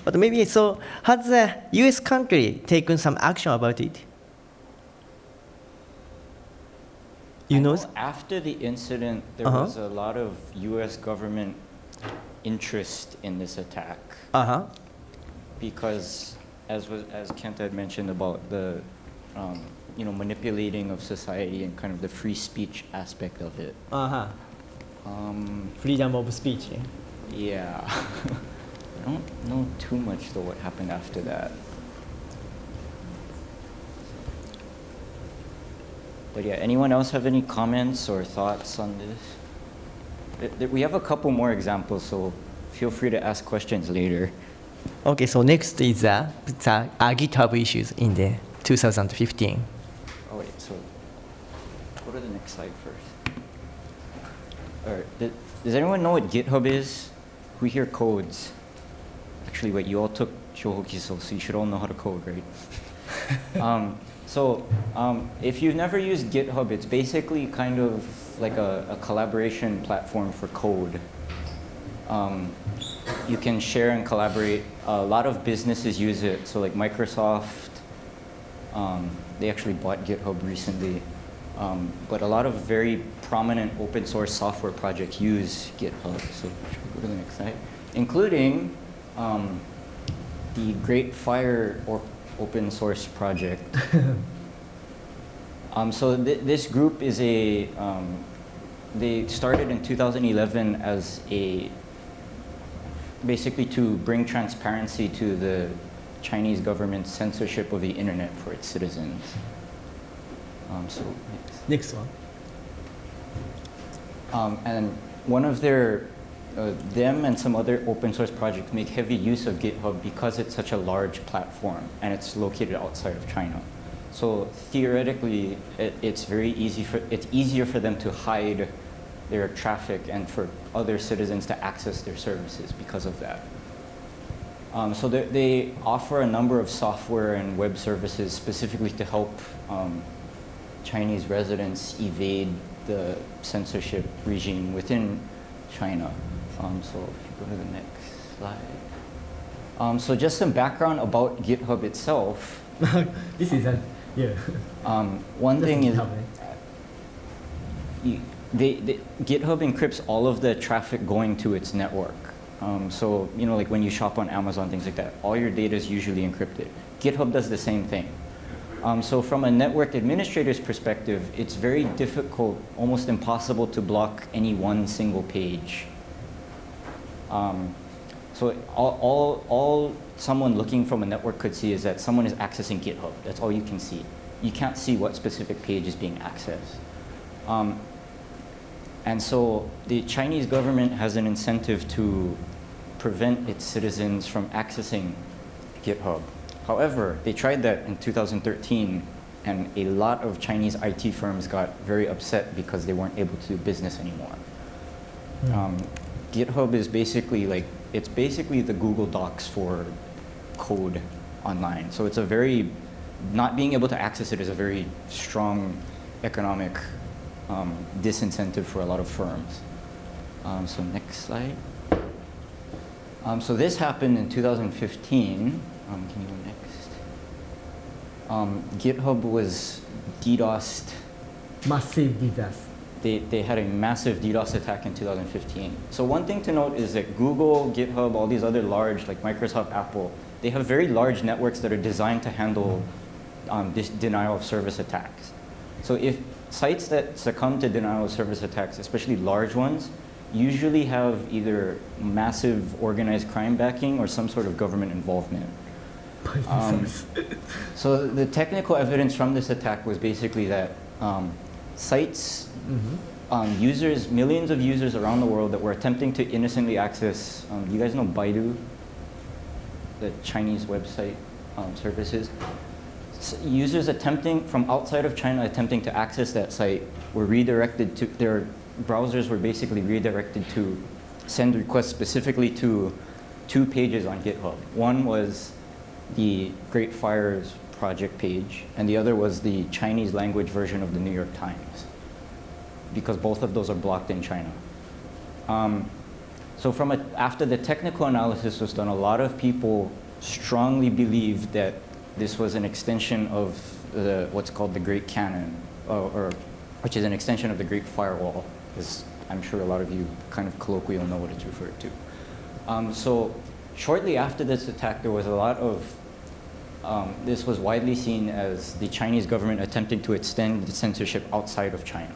But maybe so, has the US country taken some action about it? You know? After the incident, there was a lot of US government interest in this attack. Because, as Kenta had mentioned about the manipulating of society and kind of the free speech aspect of it. Freedom of speech. Yeah. I don't know too much though what happened after that. But yeah, anyone else have any comments or thoughts on this? We have a couple more examples, so feel free to ask questions later. Okay, so next is the GitHub issues in the 2015. Oh wait, so go to the next slide first. All right, does anyone know what GitHub is? Who here codes? Actually, wait, you all took Shoho Kiso, so you should all know how to code, right? If you've never used GitHub, it's basically kind of like a collaboration platform for code. You can share and collaborate. A lot of businesses use it. So like Microsoft, they actually bought GitHub recently. But a lot of very prominent open source software projects use GitHub. So should we go to the next slide? Including the Great Fire open source project. This group is they started in 2011 as basically to bring transparency to the Chinese government's censorship of the internet for its citizens. Next one. And one of them and some other open source projects make heavy use of GitHub because it's such a large platform and it's located outside of China. So theoretically, it's easier for them to hide their traffic and for other citizens to access their services because of that. So they offer a number of software and web services specifically to help Chinese residents evade the censorship regime within China. So if you go to the next slide. So just some background about GitHub itself. This is one thing is GitHub encrypts all of the traffic going to its network. So like when you shop on Amazon, things like that, all your data is usually encrypted. GitHub does the same thing. So from a network administrator's perspective, it's very difficult, almost impossible to block any one single page. So all someone looking from a network could see is that someone is accessing GitHub. That's all you can see. You can't see what specific page is being accessed. And so the Chinese government has an incentive to prevent its citizens from accessing GitHub. However, they tried that in 2013, and a lot of Chinese IT firms got very upset because they weren't able to do business anymore. GitHub is basically the Google Docs for code online. So it's not being able to access it is a very strong economic disincentive for a lot of firms. So next slide. So this happened in 2015. Can you go next? GitHub was DDoSed. Massive DDoS. They had a massive DDoS attack in 2015. So one thing to note is that Google, GitHub, all these other large, like Microsoft, Apple, they have very large networks that are designed to handle this denial of service attacks. So if sites that succumb to denial of service attacks, especially large ones, usually have either massive organized crime backing or some sort of government involvement. So the technical evidence from this attack was basically that sites, users, millions of users around the world that were attempting to innocently access, you guys know Baidu, the Chinese website services? So users from outside of China attempting to access that site were redirected to, their browsers were basically redirected to send requests specifically to 2 pages on GitHub. One was the Great Fires project page, and the other was the Chinese language version of the New York Times, because both of those are blocked in China. So after the technical analysis was done, a lot of people strongly believed that this was an extension of what's called the Great Canon, which is an extension of the Great Firewall, because I'm sure a lot of you kind of colloquially know what it's referred to. So shortly after this attack, there was a lot of this was widely seen as the Chinese government attempting to extend the censorship outside of China.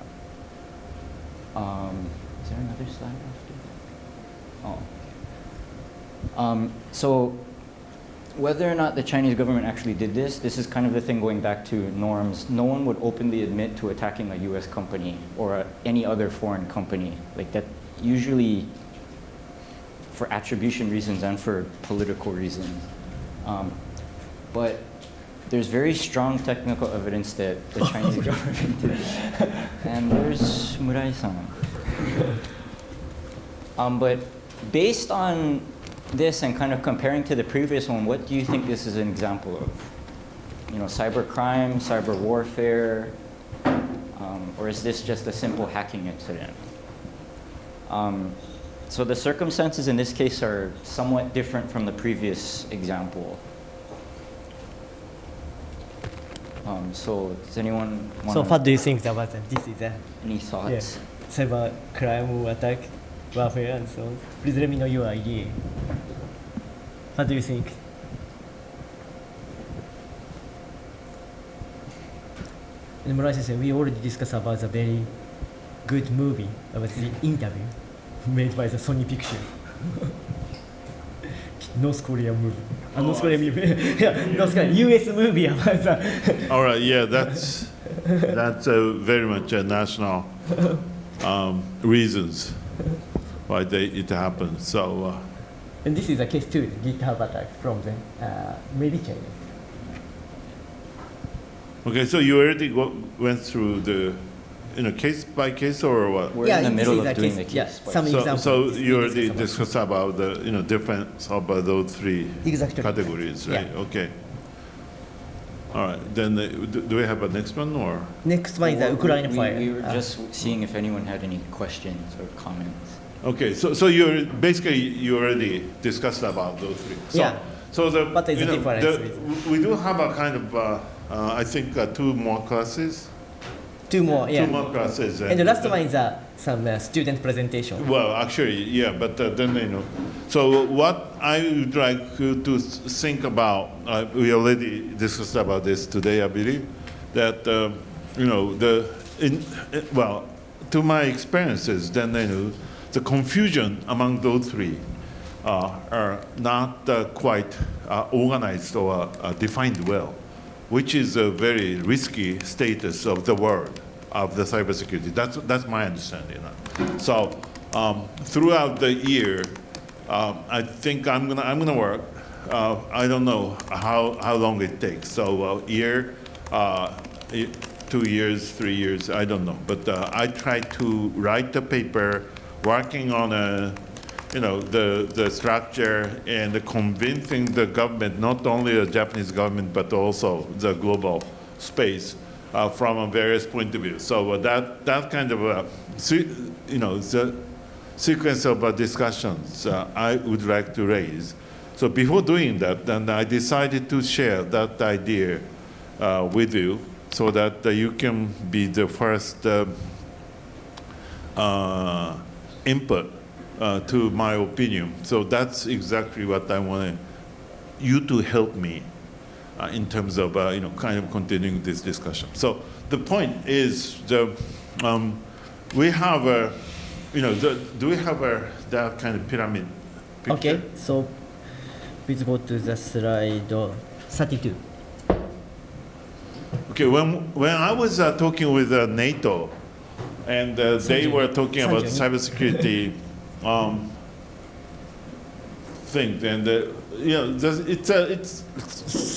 Is there another slide after that? Oh. So whether or not the Chinese government actually did this is kind of the thing going back to norms. No one would openly admit to attacking a US company or any other foreign company. Like that usually for attribution reasons and for political reasons. But there's very strong technical evidence that the Chinese government did. And there's Murai-san. But based on this and kind of comparing to the previous one, what do you think this is an example of? You know, cyber crime, cyber warfare, or is this just a simple hacking incident? So the circumstances in this case are somewhat different from the previous example. So does anyone want So what do you think about that? This is any thoughts? Cyber crime attack, warfare, and so on. Please let me know your idea. What do you think? And Murai-sensei, we already discussed about the very good movie about the interview made by the Sony Pictures. North Korea movie. North Korea movie. Yeah, North Korea, US movie about that. All right, yeah, that's very much a national reasons why it happened. So. And this is a case too, GitHub attack from the maybe China. Okay, so you already went through the, case by case or what? We're in the middle of doing the case. Yeah, some examples. So you already discussed about the difference of those three categories, right? Yeah. Okay. All right. Then do we have a next one or? Next one is the Ukraine fire. We were just seeing if anyone had any questions or comments. Okay, so you already discussed about those three. So, yeah. So what is the difference? We do have a kind of I think two more classes. Two more, yeah. Two more classes. And the last one is some student presentation. Well, actually, yeah, but then So what I would like you to think about, we already discussed about this today, I believe, that to my experiences, then the confusion among those three are not quite organized or defined well, which is a very risky status of the world of the cybersecurity. That's my understanding. So throughout the year, I think I'm gonna work. I don't know how long it takes. So year, 2 years, 3 years, I don't know. But I try to write the paper, working on the structure and convincing the government, not only the Japanese government, but also the global space from a various point of view. So that kind of the sequence of discussions I would like to raise. So before doing that, then I decided to share that idea with you so that you can be the first input to my opinion. So that's exactly what I want you to help me in terms of kind of continuing this discussion. So the point is we have a do we have that kind of pyramid picture? Okay, so please go to the slide 32. Okay, when I was talking with NATO, and they were talking about cybersecurity things, and it's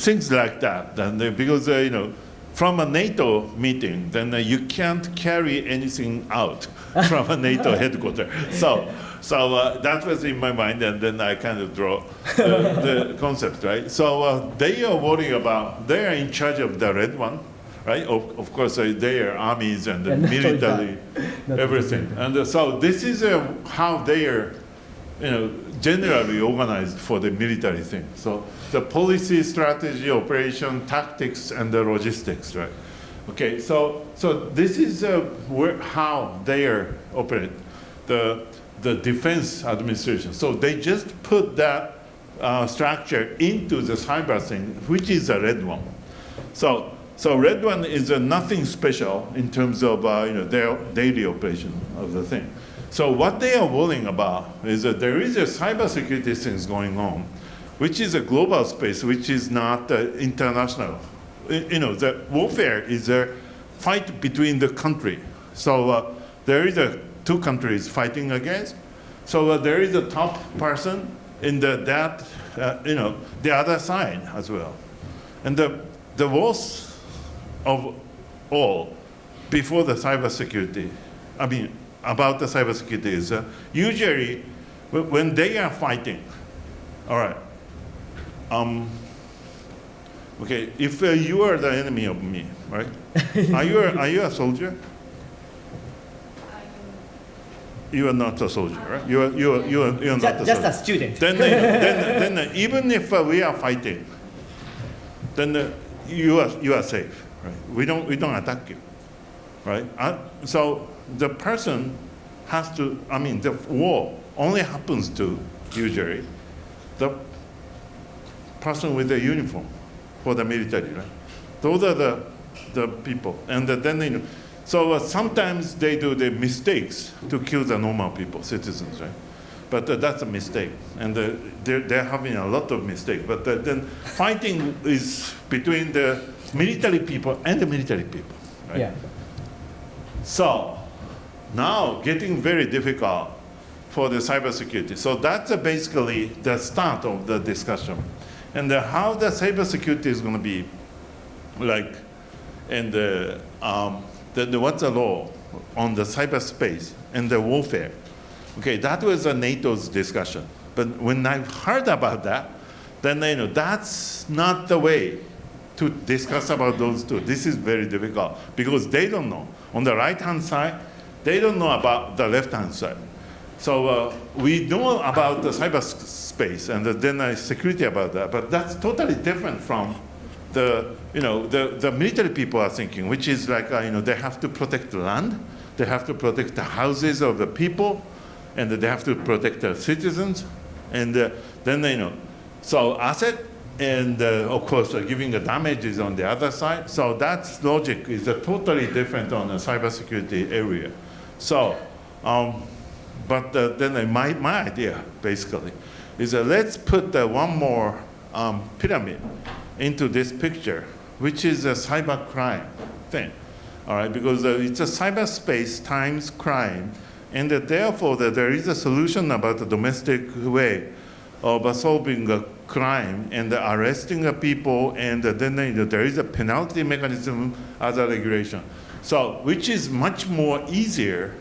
things like that. And because from a NATO meeting, then you can't carry anything out from a NATO headquarters. So that was in my mind, and then I kind of draw the concept, right? So they are worrying about, they are in charge of the red one, right? Of course, they are armies and the military, everything. And so this is how they are, generally organized for the military thing. So the policy, strategy, operation, tactics, and the logistics, right? Okay, so this is how they are operate, the defense administration. So they just put that structure into the cyber thing, which is a red one. So red one is nothing special in terms of their daily operation of the thing. So what they are worrying about is that there is a cybersecurity things going on, which is a global space, which is not international. The warfare is a fight between the country. So there is two countries fighting against. So there is a top person in the other side as well. And the worst of all, before the cybersecurity, about the cybersecurity is usually when they are fighting, all right, okay, if you are the enemy of me, right? Are you a soldier? You are not a soldier, right? You are not a soldier. Just a student. Then even if we are fighting, then you are safe, right? We don't attack you, right? So the person has to. The war only happens to usually the person with the uniform for the military, right? Those are the people, and then so sometimes they do the mistakes to kill the normal people, citizens, right? But that's a mistake, and they're having a lot of mistakes. But then fighting is between the military people and the military people, right? Yeah. So now getting very difficult for the cybersecurity. So that's basically the start of the discussion, and how the cybersecurity is going to be like, and what's the law on the cyberspace and the warfare. Okay, that was NATO's discussion. But when I heard about that, then that's not the way to discuss about those two. This is very difficult because they don't know. On the right-hand side, they don't know about the left-hand side. So we know about the cyberspace and then security about that, but that's totally different from the military people are thinking, which is like they have to protect the land, they have to protect the houses of the people, and they have to protect the citizens, and then so asset, and of course giving the damages on the other side. So that logic is totally different on the cybersecurity area. So, but then my idea basically is let's put one more pyramid into this picture, which is a cybercrime thing, all right? Because it's a cyberspace times crime, and therefore there is a solution about the domestic way of solving a crime and arresting people, and then there is a penalty mechanism as a regulation. So, which is much more easier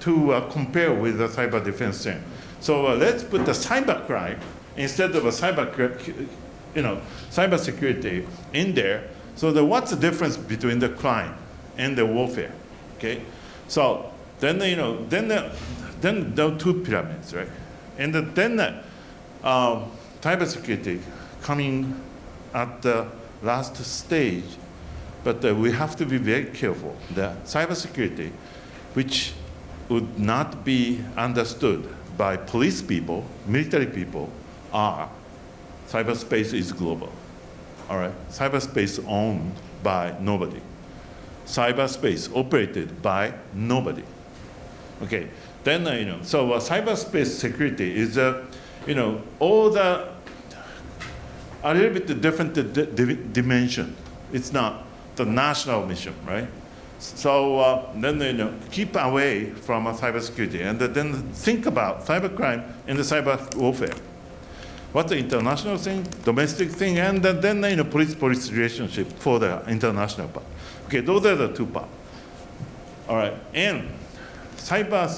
to compare with the cyber defense thing. So let's put the cybercrime instead of a cybersecurity in there. So what's the difference between the crime and the warfare? Okay, so then then the two pyramids, right? And then cybersecurity coming at the last stage, but we have to be very careful. The cybersecurity, which would not be understood by police people, military people, cyberspace is global, all right? Cyberspace owned by nobody. Cyberspace operated by nobody. Okay, then so cyberspace security is all the a little bit different dimension. It's not the national mission, right? So then keep away from cybersecurity, and then think about cybercrime and the cyber warfare. What's the international thing, domestic thing, and then police relationship for the international part. Okay, those are the two parts. All right, and cyber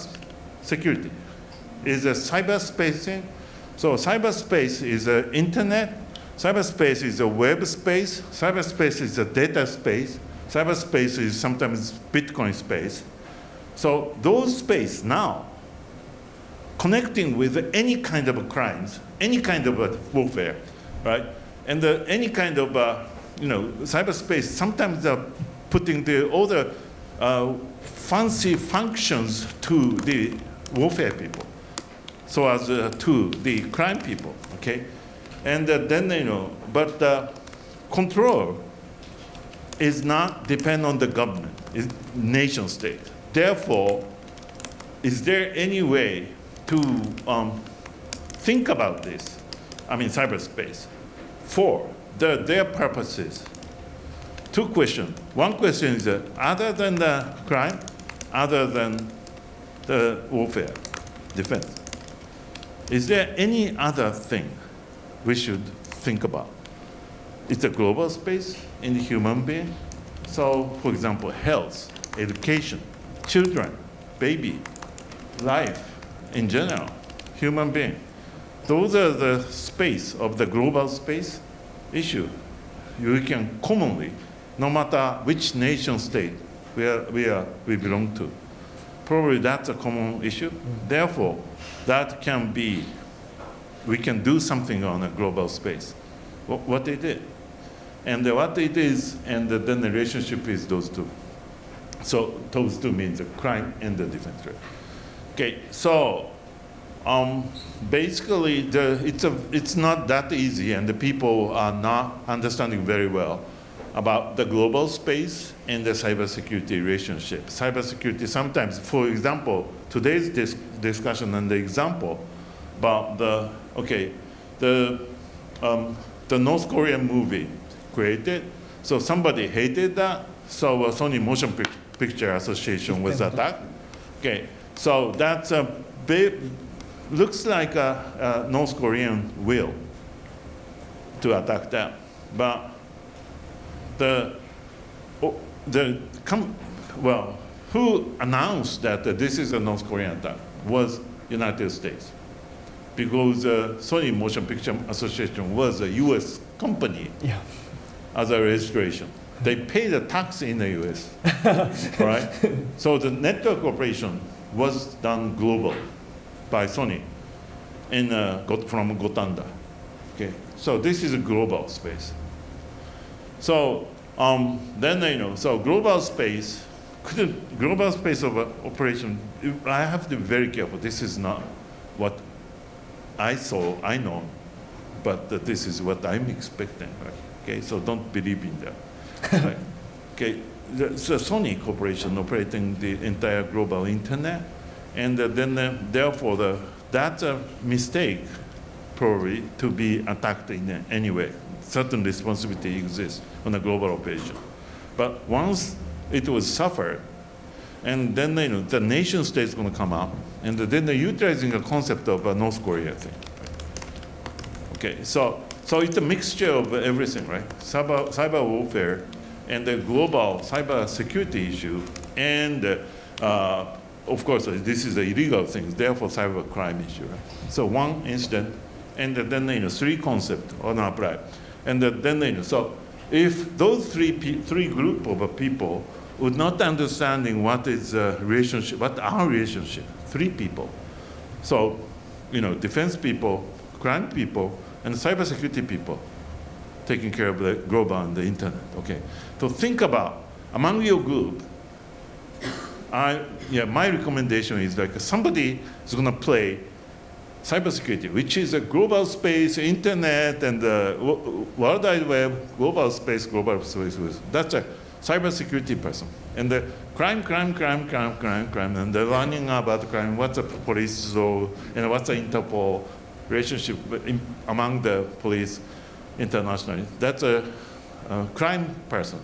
security is a cyberspace thing. So cyberspace is the internet. Cyberspace is a web space. Cyberspace is a data space. Cyberspace is sometimes Bitcoin space. So those space now connecting with any kind of crimes, any kind of warfare, right? And any kind of cyberspace. Sometimes they're putting all the fancy functions to the warfare people, so as to the crime people. Okay, And then, but the control is not depend on the government, it's nation state. Therefore, is there any way to think about this, cyberspace, for their purposes? Two questions. One question is, other than the crime, other than the warfare, defense, is there any other thing we should think about? It's a global space in the human being. So, for example, health, education, children, baby, life in general, human being. Those are the space of the global space issue. You can commonly, no matter which nation state we belong to, probably that's a common issue. Therefore, that can be, we can do something on a global space. What they did. And what it is, and then the relationship is those two. So those two means the crime and the defense rate. Okay, so basically it's not that easy, and the people are not understanding very well about the global space and the cybersecurity relationship. Cybersecurity sometimes, for example, today's discussion and the example about the North Korean movie created, so somebody hated that, so Sony Motion Picture Association was attacked. Okay, so that's a big, looks like a North Korean will to attack that, but who announced that this is a North Korean attack was United States, because Sony Motion Picture Association was a U.S. company as a registration. They pay the tax in the U.S., right? So the network operation was done global by Sony from Gotanda. Okay, so this is a global space. So so global space of operation, I have to be very careful. This is not what I know, but this is what I'm expecting, right? Okay, so don't believe in that. Right? Okay, so Sony Corporation operating the entire global internet, and then therefore that's a mistake probably to be attacked in any way. Certain responsibility exists on a global operation. But once it was suffered, and then the nation state is going to come up, and then they're utilizing a concept of a North Korea thing. Okay, so it's a mixture of everything, right? Cyber warfare and the global cyber security issue, and of course this is the illegal things, therefore cyber crime issue, right? So one incident, and then three concepts on apply, and then so if those three group of people would not understanding what is relationship, what our relationship, three people, so defense people, crime people, and cybersecurity people taking care of the global and the internet. Okay, so think about among your group. My recommendation is like somebody is going to play cybersecurity, which is a global space, internet, and World Wide Web, global space. That's a cybersecurity person. And the crime, and the learning about crime, what's a police role, and what's the Interpol relationship among the police internationally. That's a crime person.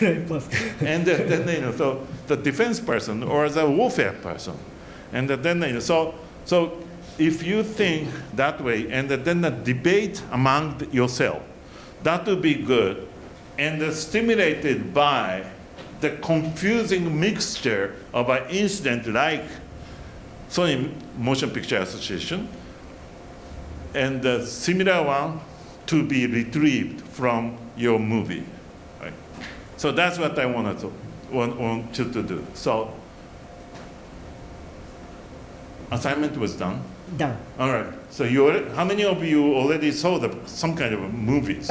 And then so the defense person or the warfare person, and then so if you think that way, and then the debate among yourself, that would be good, and stimulated by the confusing mixture of an incident like Sony Motion Picture Association, and the similar one to be retrieved from your movie, right? So that's what I want you to do. So assignment was done. Done. All right. So how many of you already saw some kind of movies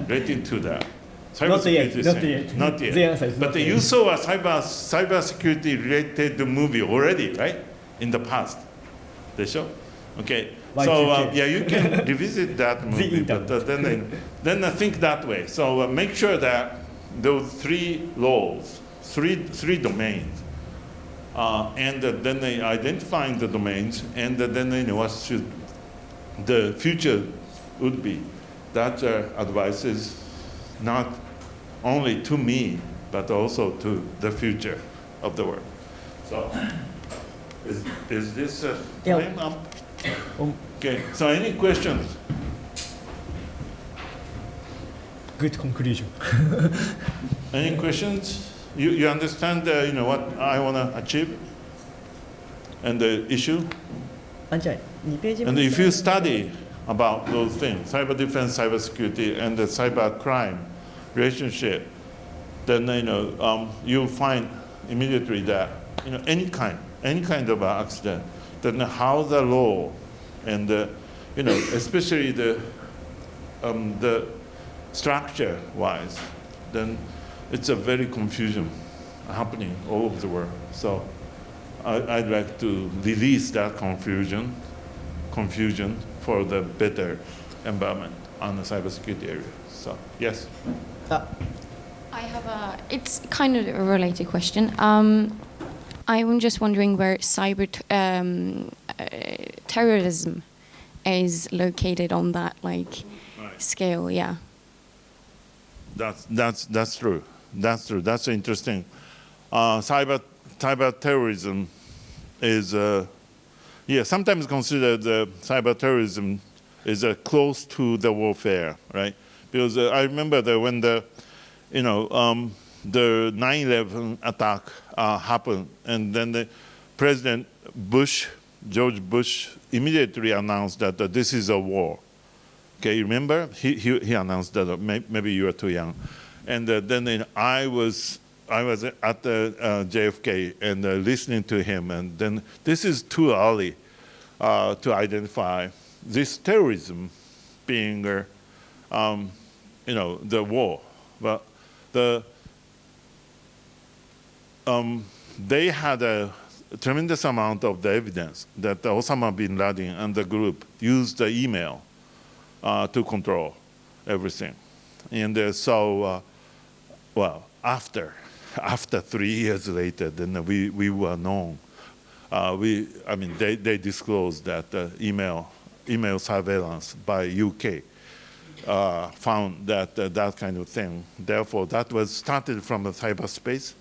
relating to that? Not yet. Not yet. The answer is but not you yet. saw a cybersecurity related movie already, right? In the past. Okay. So yeah, you can revisit that movie, but then I think that way. So make sure that those three laws, three domains, and then they identify the domains, and then they know what should the future would be. That advice is not only to me, but also to the future of the world. So, is this time up? Okay, so any questions? Good conclusion. Any questions? You understand, what I want to achieve and the issue? And if you study about those things, cyber defense, cyber security, and the cyber crime relationship, then you'll find immediately that any kind of accident, then how the law and especially the structure wise, then it's a very confusion happening all over the world. So I'd like to release that confusion for the better environment on the cybersecurity area. So yes. I have it's kind of a related question. I'm just wondering where cyber terrorism is located on that scale. Yeah. That's true. That's true. That's interesting. Cyber terrorism is sometimes considered cyber terrorism is close to the warfare, right? Because I remember that when the 9/11 attack happened, and then the President George Bush, immediately announced that this is a war. Okay, remember? He announced that. Maybe you are too young. And then I was at the JFK and listening to him, and then this is too early to identify this terrorism being, the war. But they had a tremendous amount of the evidence that Osama bin Laden and the group used the email to control everything. And so, after 3 years later, then we were known. They disclosed that email surveillance by UK found that kind of thing. Therefore, that was started from the cyberspace,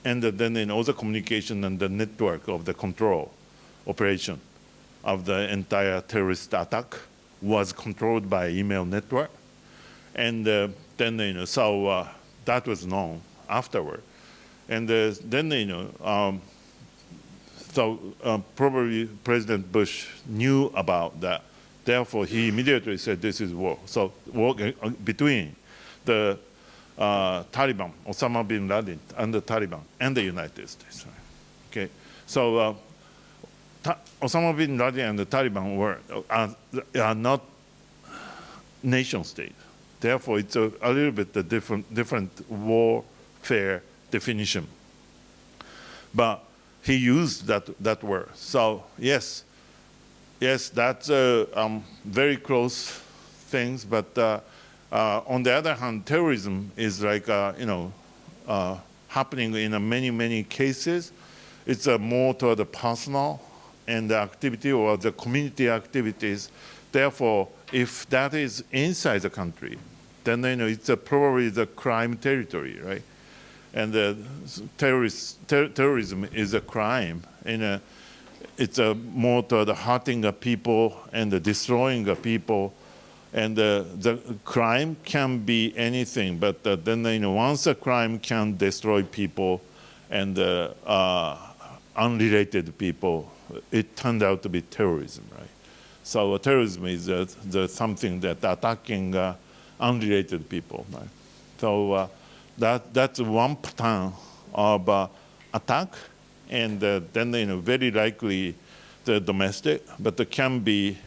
and then in all the communication and the network of the control operation of the entire terrorist attack was controlled by email network, and then so that was known afterward, and then probably President Bush knew about that. Therefore, he immediately said this is war. So war between the Taliban, Osama bin Laden, and the Taliban, and the United States. Right? Okay, so Osama bin Laden and the Taliban are not nation state. Therefore, it's a little bit a different warfare definition. But he used that word. So yes, that's very close things. But on the other hand, terrorism is like happening in many cases. It's more toward the personal and the activity or the community activities. Therefore, if that is inside the country, then it's probably the crime territory, right? And terrorism is a crime, and it's more toward hurting people and destroying people. And the crime can be anything, but then once a crime can destroy people and unrelated people, it turned out to be terrorism, right? So terrorism is something that attacking unrelated people, right? So that's one pattern of attack, and then very likely the domestic, but it can be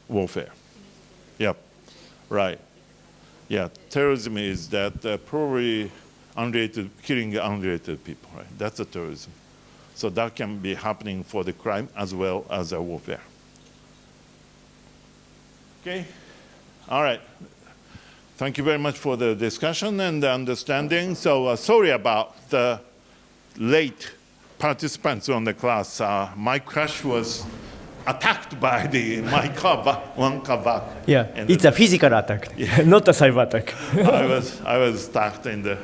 warfare. Yep, right. Yeah, terrorism is that probably killing unrelated people, right? That's a terrorism. So that can be happening for the crime as well as a warfare. Okay, all right. Thank you very much for the discussion and the understanding. So sorry about the late participants on the class. My crush was attacked by my car, one car back. Yeah, And it's a physical attack, not a cyber attack. I was stuck in the.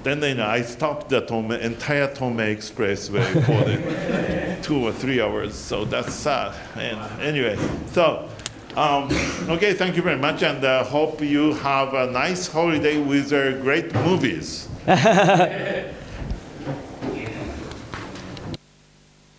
Then I stopped the entire Tomei Expressway for the 2 or 3 hours. So that's sad. And anyway, so okay, thank you very much, and hope you have a nice holiday with great movies.